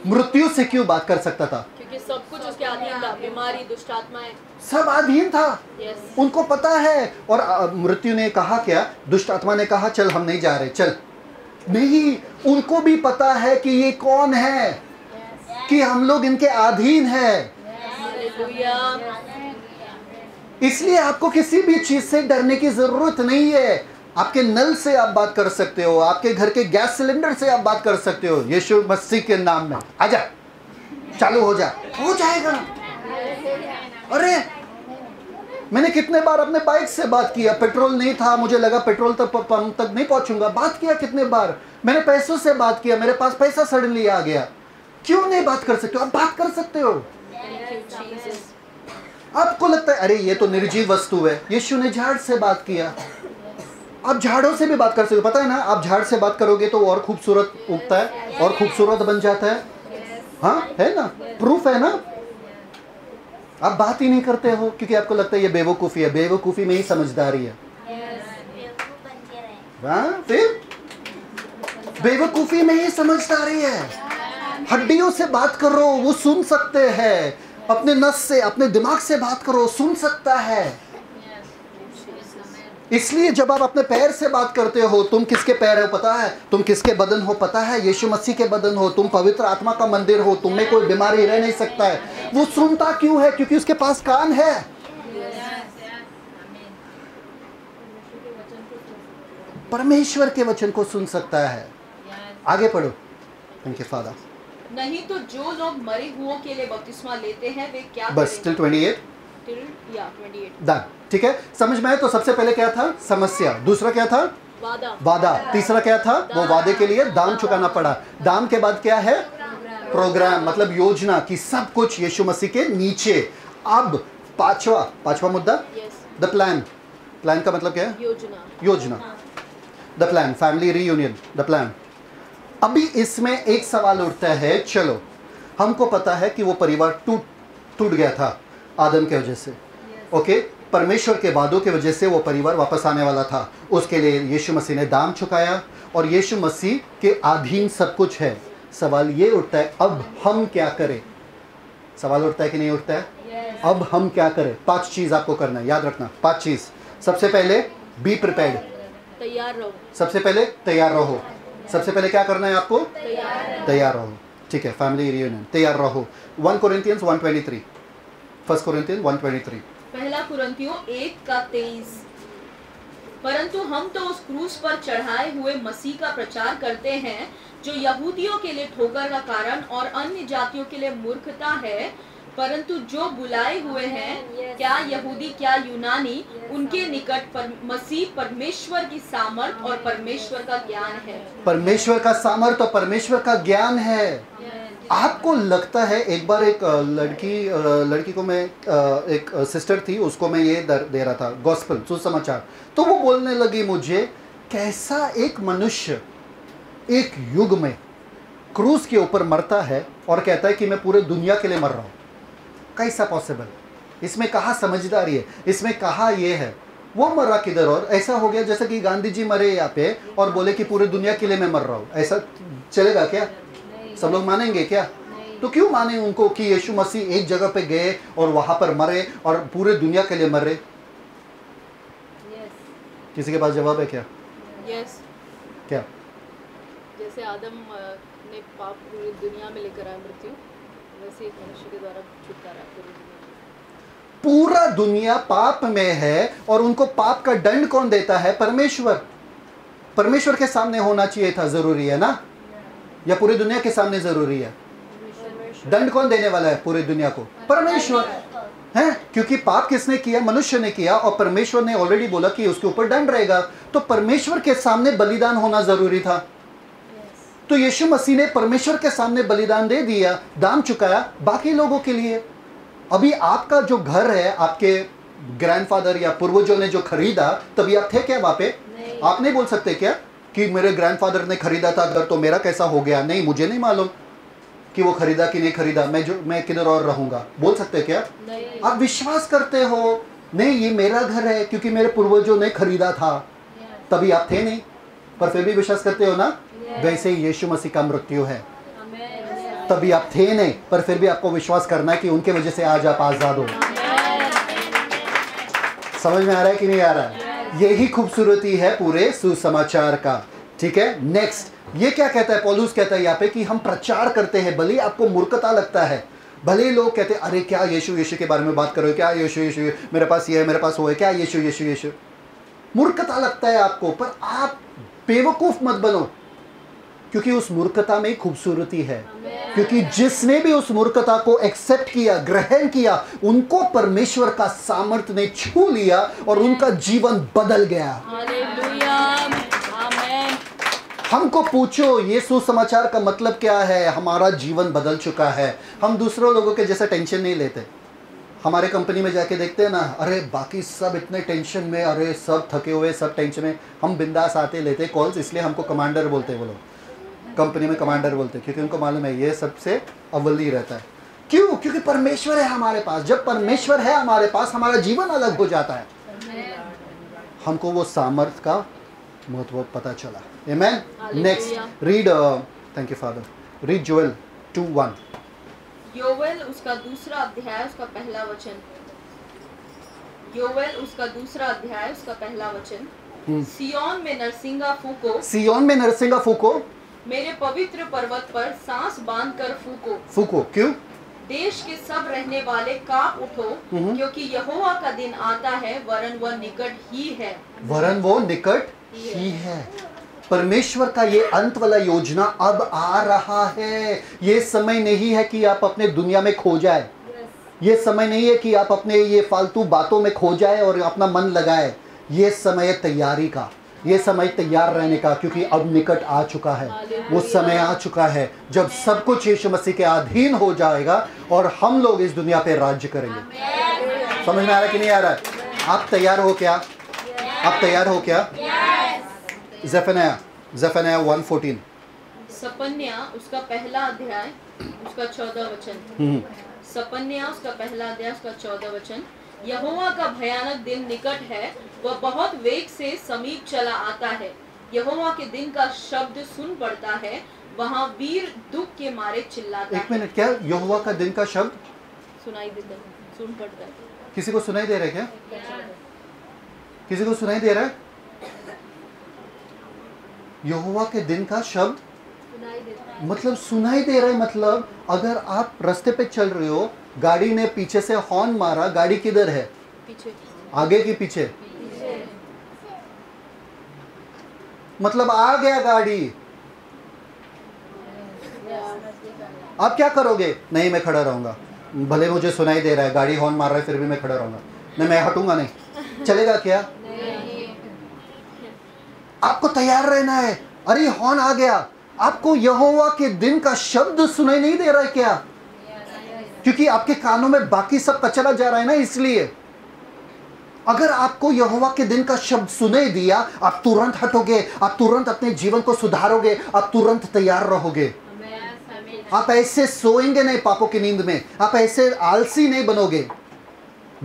मृत्यु से क्यों बात कर सकता था? क्योंकि सब कुछ उसके अधीन था। बीमारी, दुष्ट आत्माएं, सब अधीन था। उनको पता है। और मृत्यु ने कहा क्या? दुष्ट आत्मा ने कहा चल हम नहीं जा रहे, चल। नहीं, उनको भी पता है कि ये कौन है, कि हम लोग इनके अधीन है। इसलिए आपको किसी भी चीज से डरने की जरूरत नहीं है। आपके नल से आप बात कर सकते हो, आपके घर के गैस सिलेंडर से आप बात कर सकते हो। यीशु मसीह के नाम में आजा, चालू हो जा, हो जाएगा। अरे मैंने कितने बार अपने बाइक से बात किया, पेट्रोल नहीं था, मुझे लगा पेट्रोल तक पंप तक नहीं पहुंचूंगा। बात किया कितने बार। मैंने पैसों से बात किया, मेरे पास पैसा सडनली आ गया। क्यों नहीं बात कर सकते हो? आप बात कर सकते हो। आपको लगता है अरे ये तो निर्जीव वस्तु है, यीशु ने झाड़ से बात किया। आप झाड़ों से भी बात कर सकते हो। पता है ना, आप झाड़ से बात करोगे तो और खूबसूरत उगता है और खूबसूरत बन जाता है। हाँ है ना, प्रूफ है ना। आप बात ही नहीं करते हो क्योंकि आपको लगता है ये बेवकूफ़ी है। बेवकूफ़ी में ही समझदारी है। हाँ, फिर बेवकूफ़ी में ही समझदारी है। हड्डियों से बात करो, वो सुन सकते हैं। अपने नस से, अपने दिमाग से बात करो, सुन सकता है। इसलिए जब आप अपने पैर से बात करते हो, तुम किसके पैर हो पता है? तुम किसके बदन हो पता है? यीशु मसीह के बदन हो। तुम पवित्र आत्मा का मंदिर हो। तुम में कोई बीमारी रह नहीं सकता है। वो सुनता क्यों है? क्योंकि उसके पास कान है। परमेश्वर के वचन को सुन सकता है। आगे पढ़ो। Thank you father. नहीं तो जो लोग मरे हुओं के लिए बपतिस्मा लेते हैं वे क्या बस टिल 28 28 ठीक है, समझ में आए? तो सबसे पहले क्या था? समस्या। दूसरा क्या था? वादा। तीसरा क्या था? वो वादे के लिए दाम चुकाना पड़ा। दाम के बाद क्या है? प्रोग्राम, मतलब योजना कि सब कुछ यीशु मसीह के नीचे। अब पांचवा मुद्दा, द प्लान। प्लान का मतलब क्या है? योजना। योजना, the plan, family reunion, the plan. अभी इसमें एक सवाल उठता है, चलो हमको पता है कि वो परिवार टूट गया था आदम के वजह से, ओके, परमेश्वर के वादों की वजह से वो परिवार वापस आने वाला था, उसके लिए यीशु मसीह ने दाम चुकाया और यीशु मसीह के अधीन सब कुछ है। सवाल ये उठता है, अब हम क्या करें? सवाल उठता है कि नहीं उठता है? अब हम क्या करें? 5 चीज़ आपको करना है, याद रखना 5 चीज़। सबसे पहले बी प्रिपेयर्ड, तैयार रहो। सबसे पहले तैयार रहो। सबसे पहले क्या करना है आपको? तैयार रहो। ठीक है, फैमिली रियूनियन, तैयार रहो। 1 Corinthians 1:23, 1 Corinthians 1:23। पहला कुरिन्थियों 1:23। परंतु हम तो उस क्रूस पर चढ़ाए हुए मसीह का प्रचार करते हैं, जो यहूदियों के लिए ठोकर का कारण और अन्य जातियों के लिए मूर्खता है, परंतु जो बुलाए हुए हैं, क्या यहूदी क्या यूनानी, उनके निकट मसीह परमेश्वर की सामर्थ और परमेश्वर का ज्ञान है। परमेश्वर का सामर्थ और परमेश्वर का ज्ञान है। आपको लगता है, एक बार एक लड़की को मैं, एक सिस्टर थी, उसको मैं ये दे रहा था गॉस्पेल, सुसमाचार, तो वो बोलने लगी मुझे, कैसा एक मनुष्य एक युग में क्रूस के ऊपर मरता है और कहता है कि मैं पूरे दुनिया के लिए मर रहा हूँ। कैसा पॉसिबल? इसमें कहाँ समझदारी है, इसमें कहाँ ये है? वो मरा किधर? और ऐसा हो गया जैसे कि गांधी जी मरे यहाँ पे और बोले कि पूरे दुनिया के लिए मैं मर रहा हूँ। ऐसा चलेगा क्या? सब लोग मानेंगे क्या? तो क्यों माने उनको कि यीशु मसीह एक जगह पे गए और वहां पर मरे और पूरे दुनिया के लिए मरे? किसी के पास जवाब है क्या? क्या? जैसे आदम ने पाप पूरी दुनिया में लेकर आया मृत्यु, वैसे एक मनुष्य के द्वारा छुटकारा पूरा दुनिया पाप में है और उनको पाप का दंड कौन देता है? परमेश्वर। परमेश्वर के सामने होना चाहिए था, जरूरी है ना? या पूरी दुनिया के सामने जरूरी है? दंड कौन देने वाला है पूरी दुनिया को? परमेश्वर है, क्योंकि पाप किसने किया? मनुष्य ने किया, और परमेश्वर ने ऑलरेडी बोला कि उसके ऊपर दंड रहेगा। तो परमेश्वर के सामने बलिदान होना जरूरी था। तो यीशु मसीह ने परमेश्वर के सामने बलिदान दे दिया, दाम चुकाया बाकी लोगों के लिए। अभी आपका जो घर है, आपके ग्रैंडफादर या पूर्वजों ने जो खरीदा, तभी आप थे क्या वहां पे? आप नहीं बोल सकते क्या कि मेरे ग्रैंडफादर ने खरीदा था घर, तो मेरा कैसा हो गया? नहीं, मुझे नहीं मालूम कि वो खरीदा कि नहीं खरीदा, मैं किधर और रहूंगा। बोल सकते क्या? आप विश्वास करते हो, नहीं ये मेरा घर है क्योंकि मेरे पूर्वजों ने खरीदा था, तभी आप थे नहीं, पर फिर भी विश्वास करते हो ना? वैसे ही यीशु मसीह का मृत्यु है, तभी आप थे नहीं, पर फिर भी आपको विश्वास करना है कि उनके वजह से आज आप आजाद हो। समझ में आ रहा है कि नहीं आ रहा है? यही खूबसूरती है पूरे सुसमाचार का। ठीक है, नेक्स्ट ये क्या कहता है? पौलुस कहता है यहाँ पे कि हम प्रचार करते हैं, भले आपको मूर्खता लगता है, भले लोग कहते हैं अरे क्या यीशु यीशु के बारे में बात करो, क्या यीशु यीशु, मेरे पास ये है, मेरे पास वो है, क्या यीशु यीशु यीशु, मूर्खता लगता है आपको, पर आप बेवकूफ मत बनो, क्योंकि उस मूर्खता में खूबसूरती है। क्योंकि जिसने भी उस मूर्खता को एक्सेप्ट किया, ग्रहण किया, उनको परमेश्वर का सामर्थ्य ने छू लिया और उनका जीवन बदल गया। हालेलुया, आमीन। हमको पूछो ये सुसमाचार का मतलब क्या है? हमारा जीवन बदल चुका है। हम दूसरों लोगों के जैसे टेंशन नहीं लेते। हमारे कंपनी में जाके देखते हैं ना, अरे बाकी सब इतने टेंशन में, अरे सब थके हुए, सब टेंशन में। हम बिंदास आते लेते कॉल्स, इसलिए हमको कमांडर बोलते हैं वो लोग, कंपनी में कमांडर बोलते हैं, क्योंकि उनको मालूम है ये सबसे अव्वल ही रहता है। क्यों? क्योंकि परमेश्वर है हमारे पास। जब परमेश्वर है हमारे पास, हमारा जीवन अलग हो जाता है। हमको वो सामर्थ का महत्व पता चला। आमेन। Next read, thank you father, read Joel 2:1। योवेल उसका दूसरा अध्याय उसका पहला वचन। योवेल उसका दूसरा अध्याय उसका पहला वचन। सिय्योन में नरसिंगा फूको, सिय्योन में नरसिंगा फूको, मेरे पवित्र पर्वत पर सांस बांधकर फूको। फूको क्यों? देश के सब रहने वाले कांप उठो, क्योंकि यहोवा का दिन आता है, वरन वह निकट ही है। वरन वो निकट ही है। परमेश्वर का ये अंत वाला योजना अब आ रहा है। ये समय नहीं है कि आप अपने दुनिया में खो जाए। ये समय नहीं है कि आप अपने ये फालतू बातों में खो जाए और अपना मन लगाए। ये समय है तैयारी का, ये समय तैयार रहने का, क्योंकि अब निकट आ चुका है। वो समय आ चुका है जब सब कुछ यीशु मसीह के अधीन हो जाएगा और हम लोग इस दुनिया पे राज्य करेंगे। समझ में आ रहा है कि नहीं आ रहा है? आप तैयार हो क्या? आप तैयार हो क्या? ज़ेफन्याह 1:14। सपन्या उसका पहला अध्याय उसका 14 वचन। सपन्या उसका पहला अध्याय उसका 14 वचन। यहोवा का भयानक दिन निकट है, वह बहुत वेग से समीप चला आता है। यहोवा के दिन का शब्द सुन पड़ता है, वहाँ वीर दुख के मारे चिल्लाता है। एक मिनट, क्या यहोवा का दिन का शब्द सुनाई देता है, सुन पड़ता है। किसी को सुनाई दे रहा है क्या? किसी को सुनाई दे रहा है? यहोवा के दिन का शब्द मतलब सुनाई दे रहा है। मतलब अगर आप रास्ते पे चल रहे हो, गाड़ी ने पीछे से हॉर्न मारा, गाड़ी किधर है? पीछे। आगे की पीछे? मतलब आ गया गाड़ी, आप क्या करोगे? नहीं, मैं खड़ा रहूंगा, भले मुझे सुनाई दे रहा है, गाड़ी हॉर्न मार रहा है, फिर भी मैं खड़ा रहूंगा। नहीं, मैं हटूंगा नहीं। चलेगा क्या? नहीं। आपको तैयार रहना है। अरे हॉर्न आ गया, आपको यहोवा के दिन का शब्द सुनाई नहीं दे रहा है क्या? क्योंकि आपके कानों में बाकी सब कचरा जा रहा है ना, इसलिए। अगर आपको यहोवा के दिन का शब्द सुनाई दिया, आप तुरंत हटोगे, आप तुरंत अपने जीवन को सुधारोगे, आप तुरंत तैयार रहोगे। आप ऐसे सोएंगे नहीं पापों की नींद में, आप ऐसे आलसी नहीं बनोगे।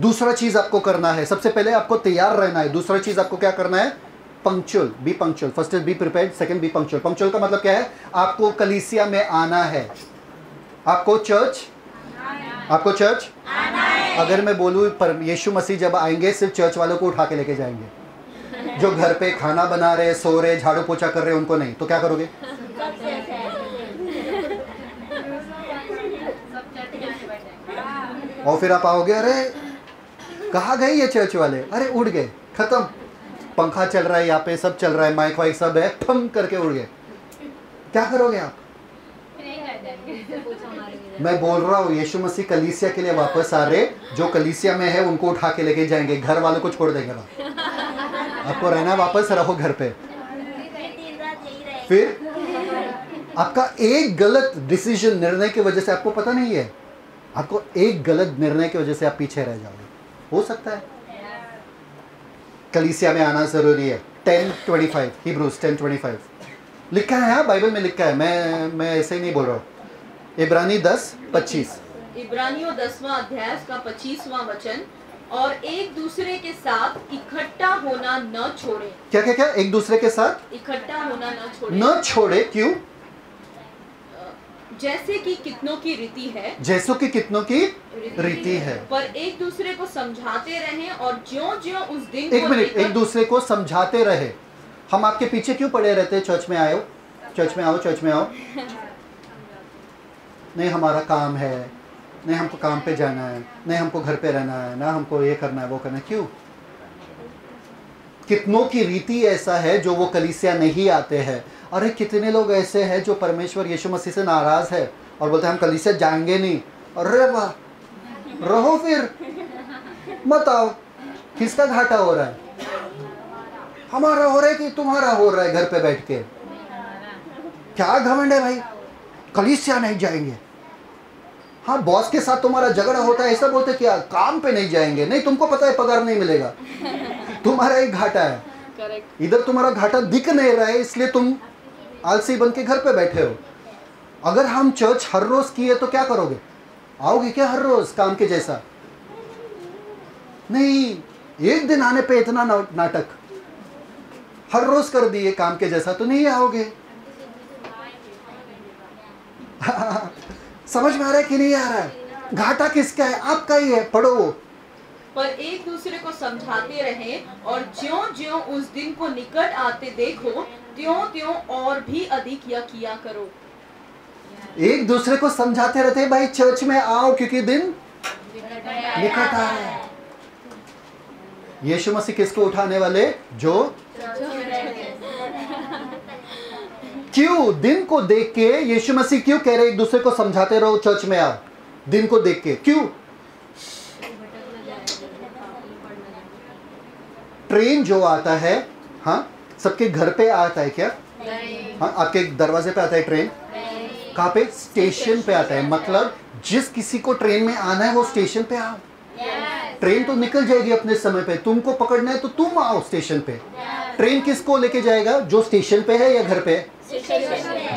दूसरा चीज आपको करना है, सबसे पहले आपको तैयार रहना है। दूसरा चीज आपको क्या करना है? Punctual, B punctual. First is be prepared, second B punctual. Punctual का मतलब क्या है? आपको कलीसिया में आना है, आपको चर्च आना है। अगर मैं बोलूं पर यीशु मसीह जब आएंगे सिर्फ चर्च वालों को उठा के लेके जाएंगे, जो घर पे खाना बना रहे, सो रहे, झाड़ू पोछा कर रहे, उनको नहीं, तो क्या करोगे? और फिर आप आओगे, अरे कहाँ गए ये चर्च वाले? अरे उड़ गए, खत्म। पंखा चल रहा है यहाँ पे, सब चल रहा है, माइक वाइक सब है, ठम करके उड़ गए। क्या करोगे आप? मैं बोल रहा हूँ यीशु मसीह कलीसिया के लिए वापस आ रहे, जो कलीसिया में है उनको उठा के लेके जाएंगे, घर वालों को छोड़ देंगे ना। आपको रहना, वापस रहो घर पे। फिर आपका एक गलत डिसीजन, निर्णय की वजह से, आपको पता नहीं है, आपको एक गलत निर्णय की वजह से आप पीछे रह जाओगे। हो सकता है। कलीसिया में आना जरूरी है। 10:25 हिब्रूज 10:25 लिखा है, हाँ बाइबल में लिखा है, मैं ऐसे ही नहीं बोल रहा हूँ। इब्रानी 10:25। इब्रानियों 10वां अध्याय का 25वां वचन। और एक दूसरे के साथ इकट्ठा होना न छोड़े। क्या क्या क्या? एक दूसरे के साथ इकट्ठा होना न छोड़े। क्यों? जैसे कि कितनों की रीति है, जैसों की कितनों की रीति है। पर एक दूसरे को समझाते रहें, और ज्यों-ज्यों उस दिन एक मिनट, एक दूसरे को समझाते रहे। हम आपके पीछे क्यों पड़े रहते हैं? चर्च में आए हो, चर्च में आओ, चर्च में आओ। नहीं हमारा काम है, नहीं हमको काम पे जाना है, नहीं हमको घर पे रहना है, ना हमको ये करना है वो करना है। क्यों? कितनों की रीति ऐसा है जो वो कलीसिया नहीं आते हैं। अरे कितने लोग ऐसे हैं जो परमेश्वर यीशु मसीह से नाराज है और बोलते हैं हम कलीसिया जाएंगे नहीं। अरे वाह, रहो फिर, मत आओ। किसका घाटा हो रहा है? हमारा हो रहा है कि तुम्हारा हो रहा है? घर पे बैठ के क्या घमंड है भाई, कलीसिया नहीं जाएंगे। हाँ, बॉस के साथ तुम्हारा झगड़ा होता है, ऐसा बोलते क्या काम पे नहीं जाएंगे? नहीं, तुमको पता है पगार नहीं मिलेगा, तुम्हारा एक घाटा है। करेक्ट। इधर तुम्हारा घाटा दिख नहीं रहा है, इसलिए तुम आलसी बन के घर पे बैठे हो। अगर हम चर्च हर रोज किए तो क्या करोगे? आओगे क्या हर रोज काम के जैसा? नहीं, एक दिन आने पे इतना नाटक, हर रोज कर दिए काम के जैसा तो नहीं आओगे। समझ में आ रहा है कि नहीं आ रहा है? घाटा किसका है? आपका ही है। पढ़ो। पर एक दूसरे को समझाते रहें, और ज्यों-ज्यों उस दिन को निकट आते देखो, त्यों-त्यों और भी अधिक यह किया करो। एक दूसरे को समझाते रहते हैं, भाई चर्च में आओ क्योंकि दिन निकट आ रहा है। यीशु मसीह किसको उठाने वाले? जो क्यों? दिन को देख के यीशु मसीह क्यों कह रहे एक दूसरे को समझाते रहो, चर्च में आओ? दिन को देख के क्यों? ट्रेन जो आता है, हाँ सबके घर पे आता है क्या? हाँ, आपके दरवाजे पे आता है ट्रेन? कहाँ पे? स्टेशन पे आता है। मतलब जिस किसी को ट्रेन में आना है वो स्टेशन पे आओ। ट्रेन तो निकल जाएगी अपने समय पे, तुमको पकड़ना है तो तुम आओ स्टेशन पे। ट्रेन किसको लेके जाएगा? जो स्टेशन पे है या घर पे?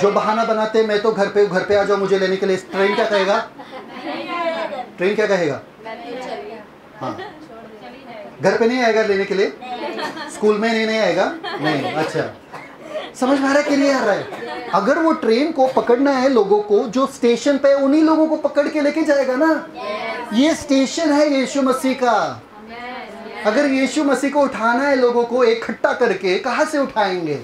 जो बहाना बनाते हैं मैं तो घर पे आ जाओ मुझे लेने के लिए, ट्रेन क्या कहेगा? ट्रेन क्या कहेगा? हाँ, घर पे नहीं आएगा लेने के लिए? स्कूल में नहीं आएगा? नहीं। अच्छा, समझ में आ रहा है कि नहीं आ रहा है? अगर वो ट्रेन को पकड़ना है लोगों को जो स्टेशन पे, उन्हीं लोगों को पकड़ के लेके जाएगा ना। ये स्टेशन है यीशु मसीह का। अगर यीशु मसीह को उठाना है लोगों को इकट्ठा करके, कहां से उठाएंगे?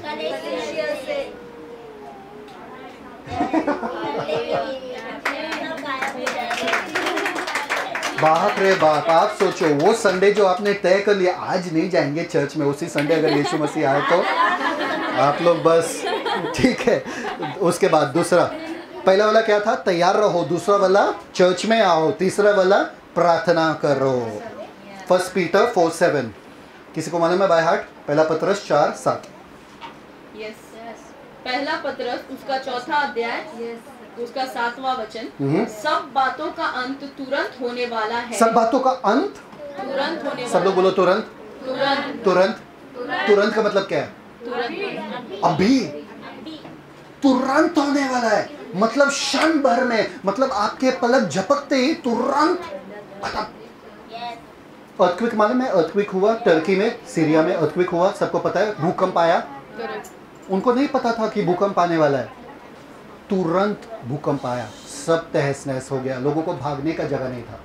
बाप रे बाप, आप सोचो वो संडे जो आपने तय कर लिया, आज नहीं जाएंगे चर्च में, उसी संडे अगर यीशु मसीह आए तो आप लोग बस ठीक है। उसके बाद दूसरा, पहला वाला क्या था? तैयार रहो। दूसरा वाला चर्च में आओ। तीसरा वाला प्रार्थना करो। 1 पीटर 4:7 किसी को मालूम है बाय हार्ट? पहला पतरस 4:7। यस, पहला पतरस उसका 4था अध्याय उसका 7वां वचन। सब बातों का अंत तुरंत होने वाला है। सब बातों का अंत तुरंत होने वाला। सब लोग बोलो तुरंत। तुरंत तुरंत तुरंत का मतलब क्या है? तुरंत। अभी तुरंत होने वाला है, मतलब क्षण भर में, मतलब आपके पलक झपकते ही तुरंत खत्म। अर्थक्वेक मालूम है? अर्थक्वेक हुआ टर्की में, सीरिया में अर्थक्वेक हुआ, सबको पता है। भूकंप आया, उनको नहीं पता था कि भूकंप आने वाला है। तुरंत भूकंप आया, सब तहस नहस हो गया, लोगों को भागने का जगह नहीं था,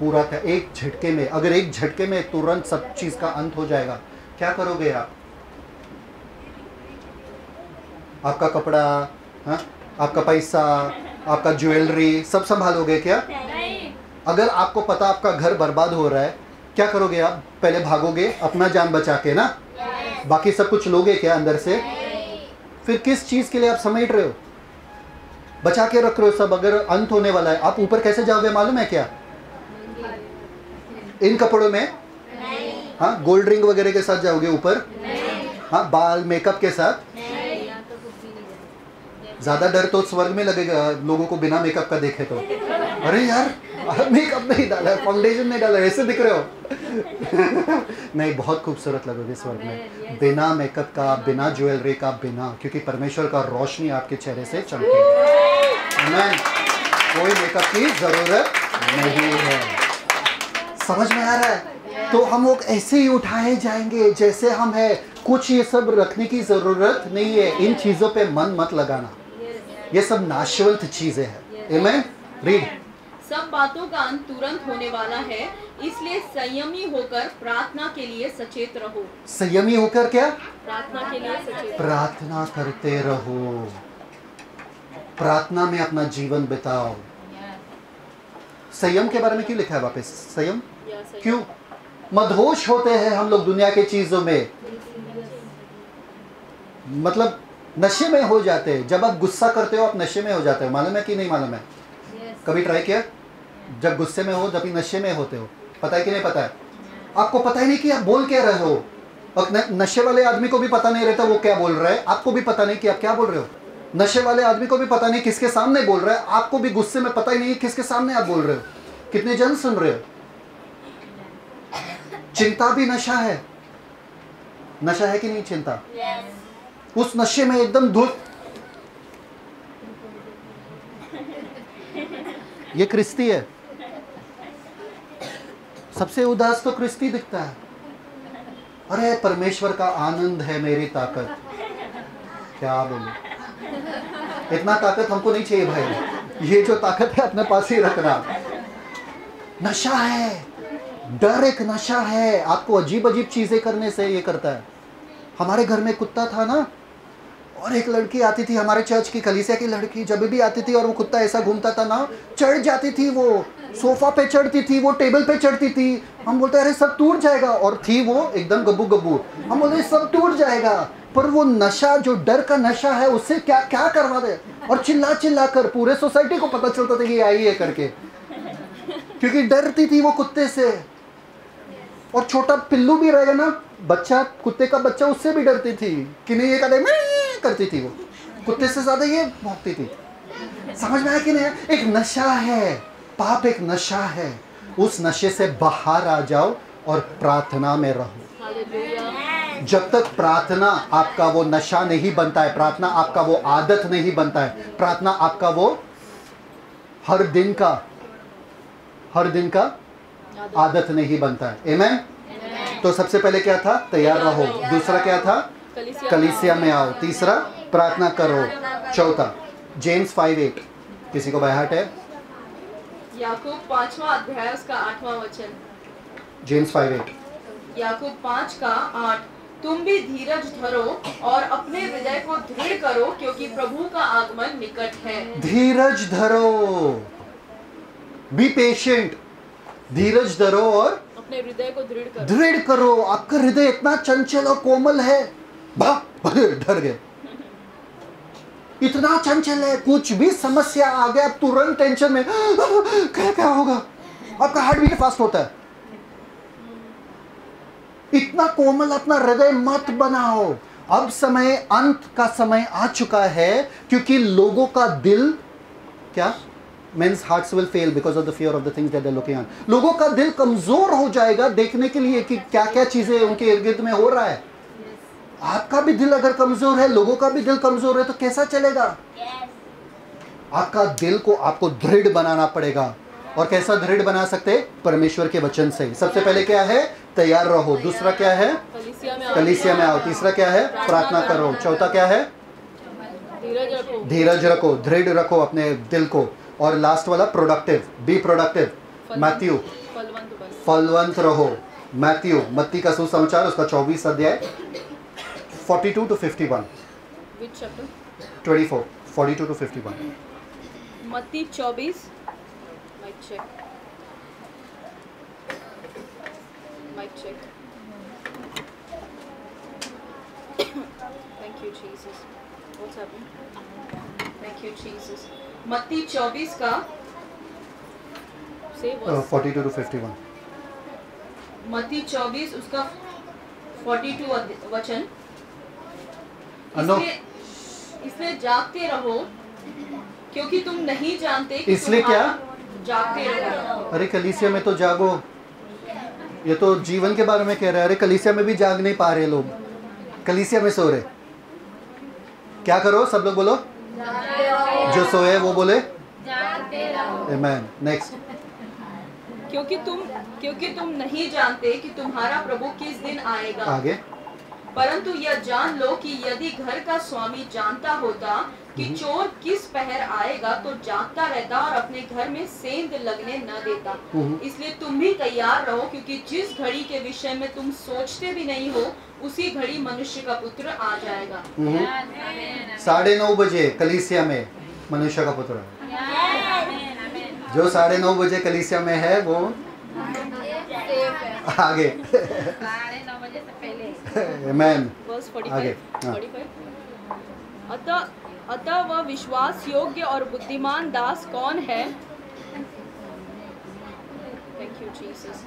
पूरा था एक झटके में। अगर एक झटके में तुरंत सब चीज का अंत हो जाएगा, क्या करोगे आप? आपका कपड़ा, हाँ? आपका पैसा, आपका ज्वेलरी सब संभालोगे क्या? अगर आपको पता आपका घर बर्बाद हो रहा है, क्या करोगे आप? पहले भागोगे अपना जान बचा के ना, बाकी सब कुछ लोगे क्या अंदर से? फिर किस चीज के लिए आप समेट रहे हो, बचा के रख रहे हो सब? अगर अंत होने वाला है, आप ऊपर कैसे जाओगे मालूम है क्या? इन कपड़ों में? हाँ, गोल्ड रिंग वगैरह के साथ जाओगे ऊपर? हाँ, बाल मेकअप के साथ? ज्यादा डर तो स्वर्ग में लगेगा लोगों को बिना मेकअप का देखे तो। अरे यार मेकअप नहीं डाला, फाउंडेशन नहीं डाला, ऐसे दिख रहे हो। नहीं, बहुत खूबसूरत लगोगे स्वर्ग में, बिना मेकअप का, बिना ज्वेलरी का, बिना, क्योंकि परमेश्वर का रोशनी आपके चेहरे से चमकेगा। आमीन। कोई मेकअप की जरूरत नहीं है। समझ में आ रहा है? तो हम लोग ऐसे ही उठाए जाएंगे जैसे हम है, कुछ ये सब रखने की जरूरत नहीं है। इन चीजों पे मन मत लगाना, ये सब नाशवंत चीजें हैं। आमीन। रीड। सब बातों का अंत तुरंत होने वाला है, इसलिए संयमी होकर प्रार्थना के लिए सचेत रहो। संयमी होकर क्या? प्रार्थना के लिए सचेत। प्रार्थना करते रहो, प्रार्थना में अपना जीवन बिताओ। संयम के बारे में क्यों लिखा है वापस? संयम क्यों? मदहोश होते हैं हम लोग दुनिया के चीजों में, मतलब नशे में हो जाते हैं। जब आप गुस्सा करते हो आप नशे में हो जाते हो, मालूम है कि नहीं मालूम है? कभी ट्राई किया? जब गुस्से में हो, जब नशे में होते हो, पता है कि नहीं पता है? आपको पता ही नहीं कि आप बोल क्या रहे हो। और नशे वाले आदमी को भी पता नहीं रहता वो क्या बोल रहा है, आपको भी पता नहीं कि आप क्या बोल रहे हो। नशे वाले आदमी को भी पता नहीं किसके सामने बोल रहा है, आपको भी गुस्से में पता ही नहीं किसके सामने आप बोल रहे हो। कितने जन सुन रहे हो? चिंता भी नशा है, नशा है कि नहीं चिंता? उस नशे में एकदम धुत। ये क्रिस्ती है, सबसे उदास तो क्रिस्ती दिखता है। अरे परमेश्वर का आनंद है मेरी ताकत। क्या बोलूं, इतना ताकत हमको नहीं चाहिए भाई, ये जो ताकत है अपने पास ही रखना। नशा है, डर एक नशा है, आपको अजीब अजीब चीजें करने से ये करता है। हमारे घर में कुत्ता था ना, और एक लड़की आती थी हमारे चर्च की, कलीसिया की लड़की, जब भी आती थी और वो कुत्ता ऐसा घूमता था ना, चढ़ जाती थी, वो सोफा पे चढ़ती थी, वो टेबल पे चढ़ती थी। हम बोलते अरे सब टूट जाएगा, और थी वो एकदम गब्बू गब्बू। हम बोलते सब टूट जाएगा, पर वो नशा, जो डर का नशा है, उससे क्या क्या करवा दे। और चिल्ला चिल्ला कर पूरे सोसाइटी को पता चलता था कि ये आई है करके, क्योंकि डरती थी वो कुत्ते से। और छोटा पिल्लू भी रहेगा ना बच्चा, कुत्ते का बच्चा, उससे भी डरती थी कि नहीं, ये कहते करती थी, वो कुत्ते से ज्यादा ये भौंकती थी। समझ में आया कि नहीं? एक नशा है, पाप एक नशा है। उस नशे से बाहर आ जाओ और प्रार्थना में रहो। जब तक प्रार्थना आपका वो नशा नहीं बनता है, प्रार्थना आपका वो आदत नहीं बनता है, प्रार्थना आपका वो हर दिन का आदत नहीं बनता है। आमेन। तो सबसे पहले क्या था? तैयार रहो। दूसरा क्या था? कलीसिया में आओ। तीसरा प्रार्थना करो। चौथा जेम्स 5:8 किसी को बाय हार्ट है? याकूब 5वां अध्याय उसका 8वां वचन। जेम्स 5:8 याकूब 5:8 तुम भी धीरज धरो और अपने हृदय को दृढ़ करो क्योंकि प्रभु का आगमन निकट है। धीरज धरो, बी पेशेंट। धीरज धरो और अपने हृदय को दृढ़ करो। आपका हृदय इतना चंचल और कोमल है, डर गए, इतना चंचल है, कुछ भी समस्या आ गया आप तुरंत टेंशन में, क्या होगा? आपका हार्ट बीट फास्ट होता है। इतना कोमल अपना हृदय मत बनाओ। अब समय, अंत का समय आ चुका है, क्योंकि लोगों का दिल क्या? Men's hearts will fail because of the fear of the things that they're looking on. लोगों का दिल कमजोर हो जाएगा देखने के लिए कि क्या क्या चीजें उनके इर्द गिर्द में हो रहा है। आपका भी दिल अगर कमजोर है, लोगों का भी दिल कमजोर है, तो कैसा चलेगा? आपका दिल को आपको दृढ़ बनाना पड़ेगा। और कैसा दृढ़ बना सकते? परमेश्वर के वचन से। सबसे पहले क्या है? तैयार रहो। दूसरा क्या है? कलीसिया में आओ। तीसरा क्या है? प्रार्थना करो। चौथा क्या है? धीरज रखो, दृढ़ रखो अपने दिल को। और लास्ट वाला प्रोडक्टिव, बी प्रोडक्टिव। मैथ्यू, फलवंत रहो। मैथ्यू, मत्ती का सुसमाचार उसका 24 अध्याय 42 to 51। 24 42 to 51। मत्ती 24। Mic check. Thank you Jesus. What's happening? Thank you Jesus. मत्ती 24 का 42 to 51। मत्ती 24 उसका 42 वचन। इसलिए जागते रहो क्योंकि तुम नहीं जानते कि इसलिए क्या? जागते रहो। अरे कलीसिया में तो जागो, ये तो जीवन के बारे में कह रहे हैं। अरे कलीसिया में भी जाग नहीं पा रहे लोग, कलीसिया में सो रहे। क्या करो? सब लोग बोलो, जो सोए वो बोले आमेन। नेक्स्ट। क्योंकि तुम नहीं जानते कि तुम्हारा प्रभु किस दिन आएगा। आगे। परंतु यह जान लो कि यदि घर का स्वामी जानता होता कि चोर किस पहर आएगा तो जागता रहता और अपने घर में सेंध लगने न देता। इसलिए तुम भी तैयार रहो क्योंकि जिस घड़ी के विषय में तुम सोचते भी नहीं हो उसी घड़ी मनुष्य का पुत्र आ जाएगा। 9:30 बजे कलीसिया में मनुष्य का पुत्र। जो 9:30 बजे कलीसिया में है वो आगे। आमेन। आगे। अतः वह विश्वास योग्य और बुद्धिमान दास कौन है? Thank you Jesus.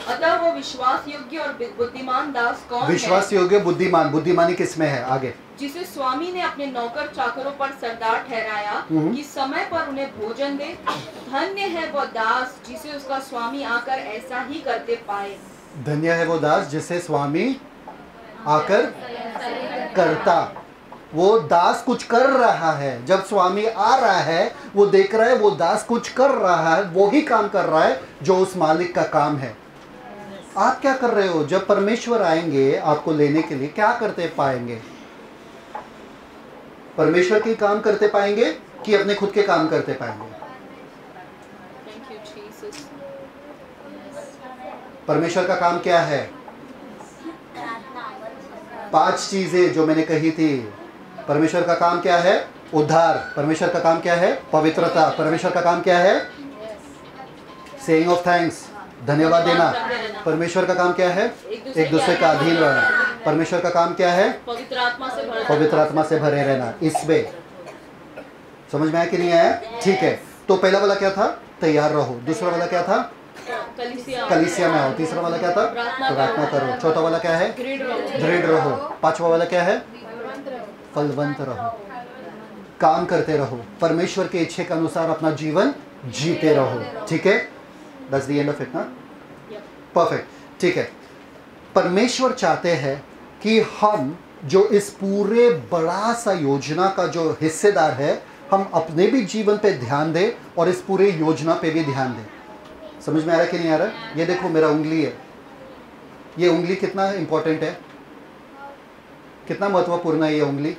अतः वो विश्वास योग्य और बुद्धिमान दास कौन है? विश्वास योग्य बुद्धिमान, बुद्धिमानी किसमें है? आगे। जिसे स्वामी ने अपने नौकर चाकरों पर सरदार ठहराया कि समय पर उन्हें भोजन दे। धन्य है वो दास जिसे उसका स्वामी आकर ऐसा ही करते पाए। धन्य है वो दास जिसे स्वामी आकर करता। वो दास कुछ कर रहा है, जब स्वामी आ रहा है वो देख रहा है वो दास कुछ कर रहा है, वो ही काम कर रहा है जो उस मालिक का काम है। आप क्या कर रहे हो? जब परमेश्वर आएंगे आपको लेने के लिए, क्या करते पाएंगे? परमेश्वर के काम करते पाएंगे कि अपने खुद के काम करते पाएंगे? परमेश्वर का काम क्या है? 5 चीजें जो मैंने कही थी। परमेश्वर का काम क्या है? उद्धार। परमेश्वर का काम क्या है? पवित्रता। परमेश्वर का काम क्या है? सेइंग ऑफ थैंक्स, धन्यवाद देना। परमेश्वर का काम क्या है? एक दूसरे का अधीन रहना। परमेश्वर का काम क्या है? पवित्र आत्मा से भरे रहना। इसमें समझ में आया कि नहीं आया? ठीक है। तो पहला वाला क्या था? तैयार रहो। दूसरा वाला क्या था? कलीसिया में आओ। तीसरा वाला क्या था? प्रार्थना करो। चौथा वाला क्या है? दृढ़ रहो। पांचवा वाला क्या है? फलवंत रहो, काम करते रहो, परमेश्वर के इच्छे के अनुसार अपना जीवन जीते रहो। ठीक है। That's the end of it ना? परफेक्ट, ठीक है। परमेश्वर चाहते हैं कि हम जो इस पूरे बड़ा सा योजना का जो हिस्सेदार है, हम अपने भी जीवन पे ध्यान दें और इस पूरे योजना पे भी ध्यान दें। समझ में आ रहा है कि नहीं आ रहा? ये देखो मेरा उंगली है, ये उंगली कितना इंपॉर्टेंट है, कितना महत्वपूर्ण है ये उंगली,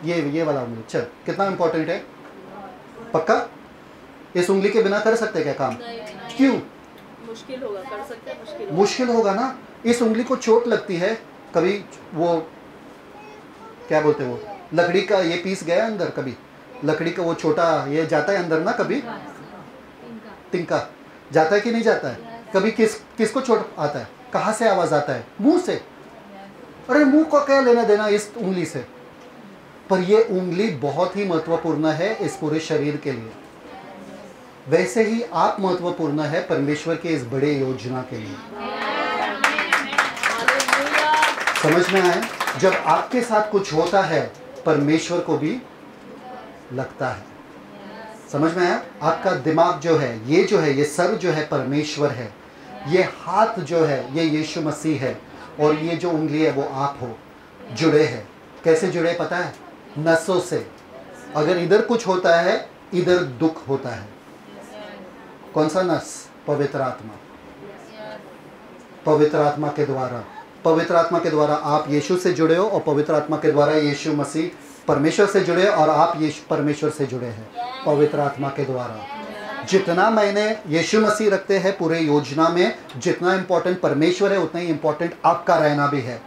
ये वाला उंगली, चल कितना इंपॉर्टेंट है? पक्का इस उंगली के बिना कर सकते क्या काम? क्यों? मुश्किल होगा, कर सकते हैं, मुश्किल होगा ना। इस उंगली को चोट लगती है, कभी वो क्या बोलते हैं, वो लकड़ी का ये पीस गया अंदर, कभी लकड़ी का वो छोटा ये जाता है अंदर ना, कभी तिनका जाता है कि नहीं जाता है? कभी किसको चोट आता है? कहाँ से आवाज आता है? मुंह से। अरे मुंह को क्या लेना देना इस उंगली से? पर ये उंगली बहुत ही महत्वपूर्ण है इस पूरे शरीर के लिए। वैसे ही आप महत्वपूर्ण है परमेश्वर के इस बड़े योजना के लिए। समझ में आए? जब आपके साथ कुछ होता है परमेश्वर को भी लगता है। समझ में आया? आपका दिमाग जो है, ये सर जो है परमेश्वर है, ये हाथ जो है ये यीशु मसीह है, और ये जो उंगली है वो आप हो। जुड़े हैं। कैसे जुड़े पता है? नसों से। अगर इधर कुछ होता है, इधर दुख होता है। कौन सा नस? पवित्र आत्मा। पवित्र आत्मा के द्वारा, पवित्र आत्मा के द्वारा आप यीशु से जुड़े हो, और पवित्र आत्मा के द्वारा यीशु मसीह परमेश्वर से जुड़े, और आप यीशु परमेश्वर से जुड़े हैं पवित्र आत्मा के द्वारा। जितना मैंने यीशु मसीह रखते हैं पूरे योजना में, जितना इंपॉर्टेंट परमेश्वर है उतना ही इंपॉर्टेंट आपका रहना भी है।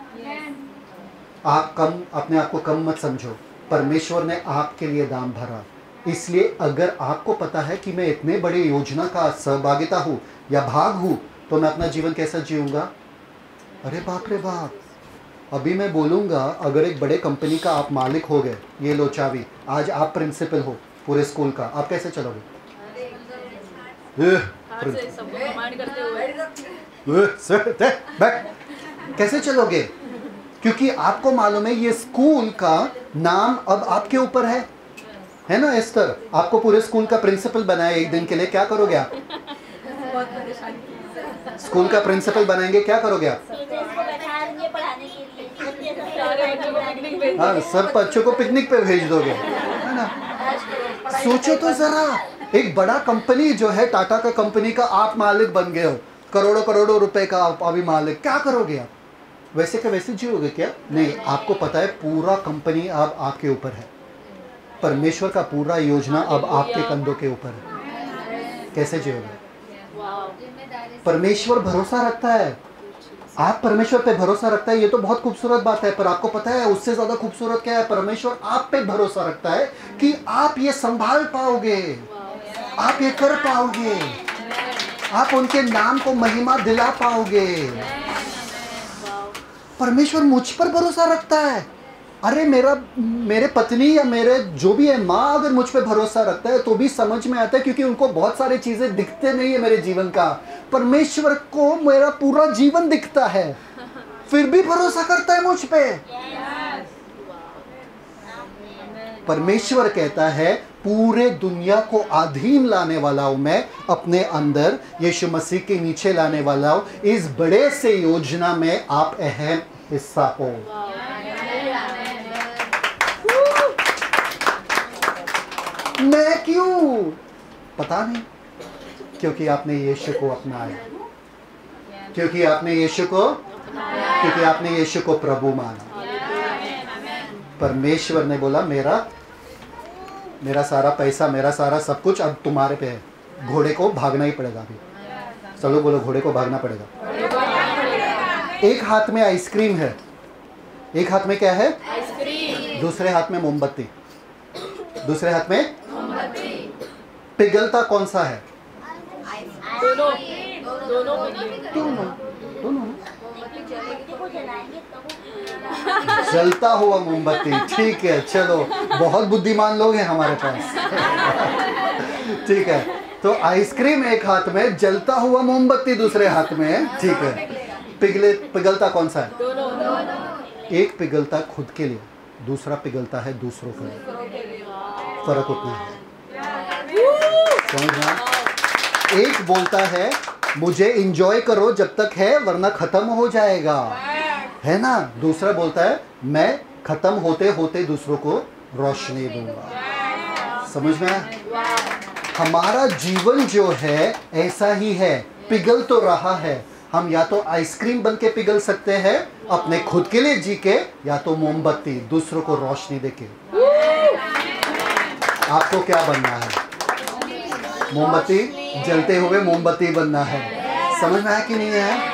आप कम, अपने आप को कम मत समझो। परमेश्वर ने आपके लिए दाम भरा। इसलिए अगर आपको पता है कि मैं इतने बड़े योजना का सहभागिता हूँ या भाग हूँ, तो मैं अपना जीवन कैसा जीऊँगा? अरे बाप रे बाप, अभी मैं बोलूँगा, अगर एक बड़े कंपनी का आप मालिक हो गए, ये लो चाबी, आज आप प्रिंसिपल हो पूरे स्कूल का, आप कैसे चलोगे? कैसे चलोगे? क्योंकि आपको मालूम है ये स्कूल का नाम अब आपके ऊपर है ना एस्टर? आपको पूरे स्कूल का प्रिंसिपल बनाया एक दिन के लिए, क्या करोगे आप? स्कूल का प्रिंसिपल बनाएंगे, क्या करोगे आप? हाँ, सब बच्चों को पिकनिक पे भेज दोगे, है ना? सोचो तो जरा, एक बड़ा कंपनी जो है टाटा का कंपनी का आप मालिक बन गए हो, करोड़ों करोड़ों रुपए का आप अभी मालिक, क्या करोगे आप? वैसे का वैसे जियोगे क्या? नहीं, आपको पता है पूरा कंपनी अब आपके ऊपर है। परमेश्वर का पूरा योजना अब आपके कंधों के ऊपर है। कैसे जियोगे? परमेश्वर भरोसा रखता है, आप परमेश्वर पे भरोसा रखता है, ये तो बहुत खूबसूरत बात है। पर आपको पता है उससे ज्यादा खूबसूरत क्या है? परमेश्वर आप पे भरोसा रखता है कि आप ये संभाल पाओगे, आप ये कर पाओगे, आप उनके नाम को महिमा दिला पाओगे। परमेश्वर मुझ पर भरोसा रखता है। अरे मेरे पत्नी या मेरे जो भी है माँ अगर मुझ पे भरोसा रखता है तो भी समझ में आता है, क्योंकि उनको बहुत सारी चीजें दिखते नहीं है मेरे जीवन का। परमेश्वर को मेरा पूरा जीवन दिखता है, फिर भी भरोसा करता है मुझ पे। परमेश्वर कहता है पूरे दुनिया को अधीन लाने वाला हूं मैं, अपने अंदर यीशु मसीह के नीचे लाने वाला हूं। इस बड़े से योजना में आप अहम हिस्सा हो। मैं क्यों? पता नहीं, क्योंकि आपने यीशु को अपनाया, क्योंकि आपने यीशु को प्रभु माना। परमेश्वर ने बोला मेरा सारा पैसा, मेरा सारा सब कुछ अब तुम्हारे पे है। घोड़े को भागना ही पड़ेगा। अभी चलो बोलो, घोड़े को भागना पड़ेगा। एक हाथ में आइसक्रीम है, एक हाथ में क्या है? आइसक्रीम। दूसरे हाथ में मोमबत्ती, दूसरे हाथ में पिघलता कौन सा है? दोनों। जलता हुआ मोमबत्ती, ठीक है। चलो, बहुत बुद्धिमान लोग हैं हमारे पास। ठीक है, तो आइसक्रीम एक हाथ में, जलता हुआ मोमबत्ती दूसरे हाथ में, ठीक है। पिघलता कौन सा है? एक पिघलता खुद के लिए, दूसरा पिघलता है दूसरों के लिए। फर्क उतना है, समझना? एक बोलता है मुझे इंजॉय करो जब तक है वरना खत्म हो जाएगा, है ना। दूसरा बोलता है मैं खत्म होते होते दूसरों को रोशनी दूंगा। समझ में आया? हमारा जीवन जो है ऐसा ही है, पिघल तो रहा है। हम या तो आइसक्रीम बन के पिघल सकते हैं अपने खुद के लिए जी के, या तो मोमबत्ती दूसरों को रोशनी देके। आपको क्या बनना है? मोमबत्ती, जलते हुए मोमबत्ती बनना है। समझ में आया कि नहीं है?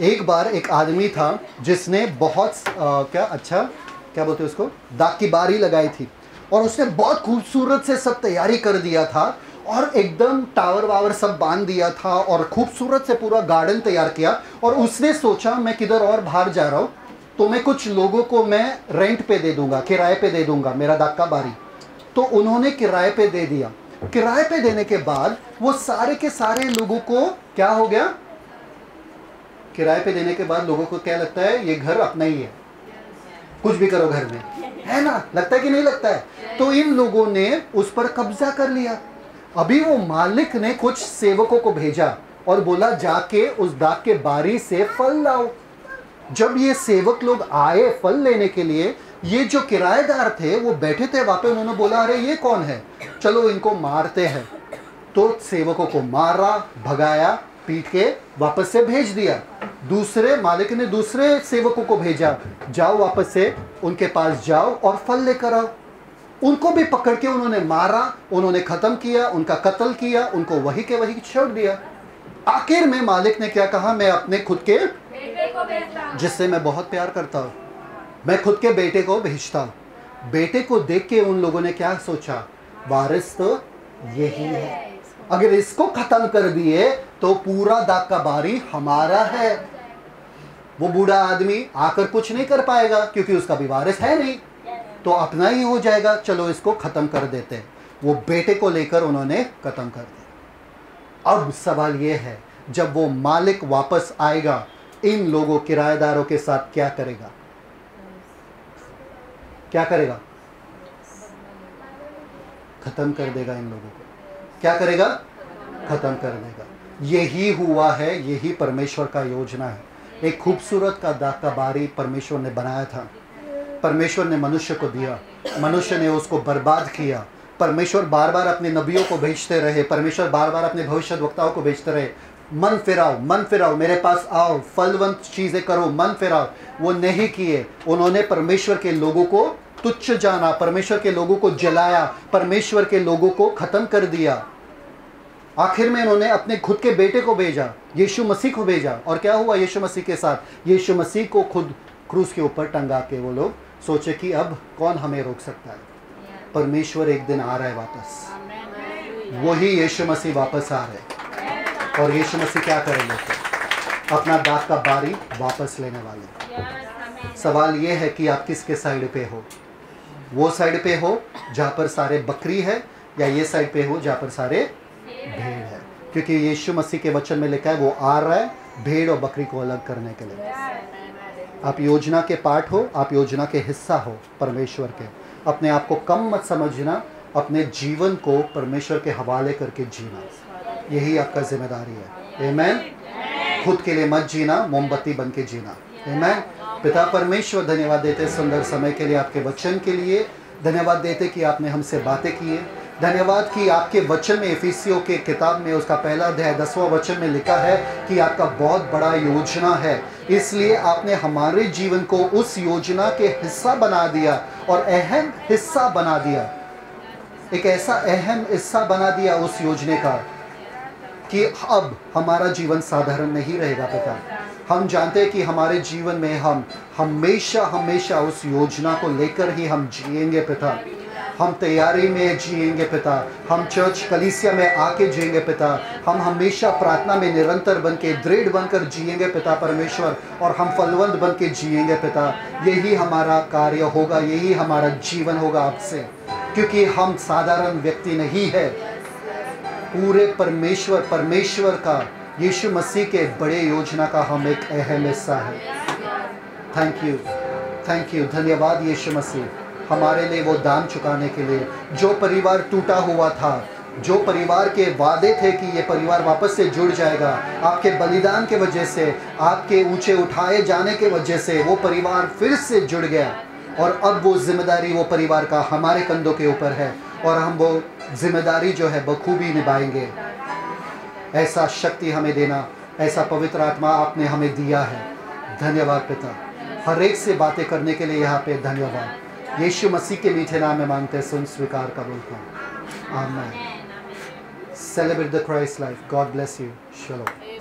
एक बार एक आदमी था जिसने बहुत क्या बोलते हैं उसको, दाग की बारी लगाई थी, और उसने बहुत खूबसूरत से सब तैयारी कर दिया था और एकदम टावर वावर सब बांध दिया था और खूबसूरत से पूरा गार्डन तैयार किया। और उसने सोचा मैं किधर और बाहर जा रहा हूँ तो मैं कुछ लोगों को मैं रेंट पे दे दूंगा, किराए पे दे दूंगा मेरा दाग का बारी। तो उन्होंने किराए पे दे दिया। किराए पे देने के बाद वो सारे के सारे लोगों को क्या हो गया, किराए पे देने के बाद लोगों को क्या लगता है ये घर अपना ही है, कुछ भी करो घर में, है ना, लगता है कि नहीं लगता है। तो इन लोगों ने उस पर कब्जा कर लिया। अभी वो मालिक ने कुछ सेवकों को भेजा और बोला जाके उस दाग के बारी से फल लाओ। जब ये सेवक लोग आए फल लेने के लिए, ये जो किराएदार थे वो बैठे थे वहां पे, उन्होंने बोला अरे ये कौन है, चलो इनको मारते हैं। तो सेवकों को मारा, भगाया, पीट के वापस से भेज दिया। दूसरे मालिक ने दूसरे सेवकों को भेजा, जाओ वापस से उनके पास जाओ और फल लेकर आओ। उनको भी पकड़ के उन्होंने मारा, उन्होंने खत्म किया, उनका कत्ल किया, उनको वही के वही छोड़ दिया। आखिर में मालिक ने क्या कहा, मैं अपने खुद के बेटे को भेजता हूं, जिससे मैं बहुत प्यार करता हूं, मैं खुद के बेटे को भेजता हूं। बेटे को देख के उन लोगों ने क्या सोचा, वारिस तो यही है, अगर इसको खत्म कर दिए तो पूरा दाग का बारी हमारा है। वो बूढ़ा आदमी आकर कुछ नहीं कर पाएगा क्योंकि उसका भी वारिस है नहीं, तो अपना ही हो जाएगा, चलो इसको खत्म कर देते। वो बेटे को लेकर उन्होंने खत्म कर दिया। अब सवाल ये है, जब वो मालिक वापस आएगा इन लोगों किराएदारों के साथ क्या करेगा? क्या करेगा? खत्म कर देगा इन लोगों को। क्या करेगा? खत्म कर देगा। यही हुआ है, यही परमेश्वर का योजना है। एक खूबसूरत का दाग का बारी परमेश्वर ने बनाया था, परमेश्वर ने मनुष्य को दिया, मनुष्य ने उसको बर्बाद किया। परमेश्वर बार बार अपने नबियों को भेजते रहे, परमेश्वर बार बार अपने भविष्यद्वक्ताओं को भेजते रहे, मन फिराओ, मेरे पास आओ, फलवंत चीजें करो, मन फिराओ। वो नहीं किए। उन्होंने परमेश्वर के लोगों को तुच्छ जाना, परमेश्वर के लोगों को जलाया, परमेश्वर के लोगों को खत्म कर दिया। आखिर में उन्होंने अपने खुद के बेटे को भेजा, यीशु मसीह को भेजा। और क्या हुआ यीशु मसीह के साथ? यीशु मसीह को खुद क्रूस के ऊपर टंगा के वो लोग सोचे कि अब कौन हमें रोक सकता है। परमेश्वर एक दिन आ रहा है वापस, वही यीशु मसीह वापस आ रहे। और यीशु मसीह क्या करेंगे? अपना दाग का बारी वापस लेने वाले। सवाल ये है कि आप किसके साइड पे हो? वो साइड पे हो जहाँ पर सारे बकरी है, या ये साइड पे हो जहाँ पर सारे भेड़ है? क्योंकि यीशु मसीह के वचन में लिखा है वो आ रहा है भेड़ और बकरी को अलग करने के लिए। आप योजना के पार्ट हो, आप योजना के हिस्सा हो परमेश्वर के। अपने आप को कम मत समझना, अपने जीवन को परमेश्वर के हवाले करके जीना, यही आपका जिम्मेदारी है। आमीन। खुद के लिए मत जीना, मोमबत्ती बन के जीना। आमीन। पिता परमेश्वर, धन्यवाद देते सुंदर समय के लिए, आपके वचन के लिए धन्यवाद देते कि आपने हमसे बातें की है। धन्यवाद कि आपके वचन में, इफिसियों के किताब में उसका पहला अध्याय 10वां वचन में लिखा है कि आपका बहुत बड़ा योजना है, इसलिए आपने हमारे जीवन को उस योजना के हिस्सा बना दिया और अहम हिस्सा बना दिया। एक ऐसा अहम हिस्सा बना दिया उस योजना का कि अब हमारा जीवन साधारण नहीं रहेगा पिता। हम जानते हैं कि हमारे जीवन में हम हमेशा हमेशा उस योजना को लेकर ही हम जिएंगे पिता। हम तैयारी में जिएंगे पिता, हम चर्च कलीसिया में आके जिएंगे पिता, हम हमेशा प्रार्थना में निरंतर बन के दृढ़ बनकर जिएंगे पिता परमेश्वर, और हम फलवंत बन के जिएंगे पिता। यही हमारा कार्य होगा, यही हमारा जीवन होगा आपसे, क्योंकि हम साधारण व्यक्ति नहीं है, पूरे परमेश्वर का, यीशु मसीह के बड़े योजना का हम एक अहम हिस्सा है। थैंक यू, धन्यवाद यीशु मसीह, हमारे लिए वो दाम चुकाने के लिए। जो परिवार टूटा हुआ था जो परिवार के वादे थे कि ये परिवार वापस से जुड़ जाएगा, आपके बलिदान के वजह से, आपके ऊंचे उठाए जाने के वजह से वो परिवार फिर से जुड़ गया। और अब वो जिम्मेदारी वो परिवार का हमारे कंधों के ऊपर है और हम वो जिम्मेदारी जो है बखूबी निभाएंगे। ऐसा शक्ति हमें देना, ऐसा पवित्र आत्मा आपने हमें दिया है। धन्यवाद पिता, हर एक से बातें करने के लिए यहाँ पे धन्यवाद। यीशु मसीह के मीठे नाम में मांगते, सुन, स्वीकार, कबूल कर। आमीन। Celebrate the Christ life. God bless you. Shalom.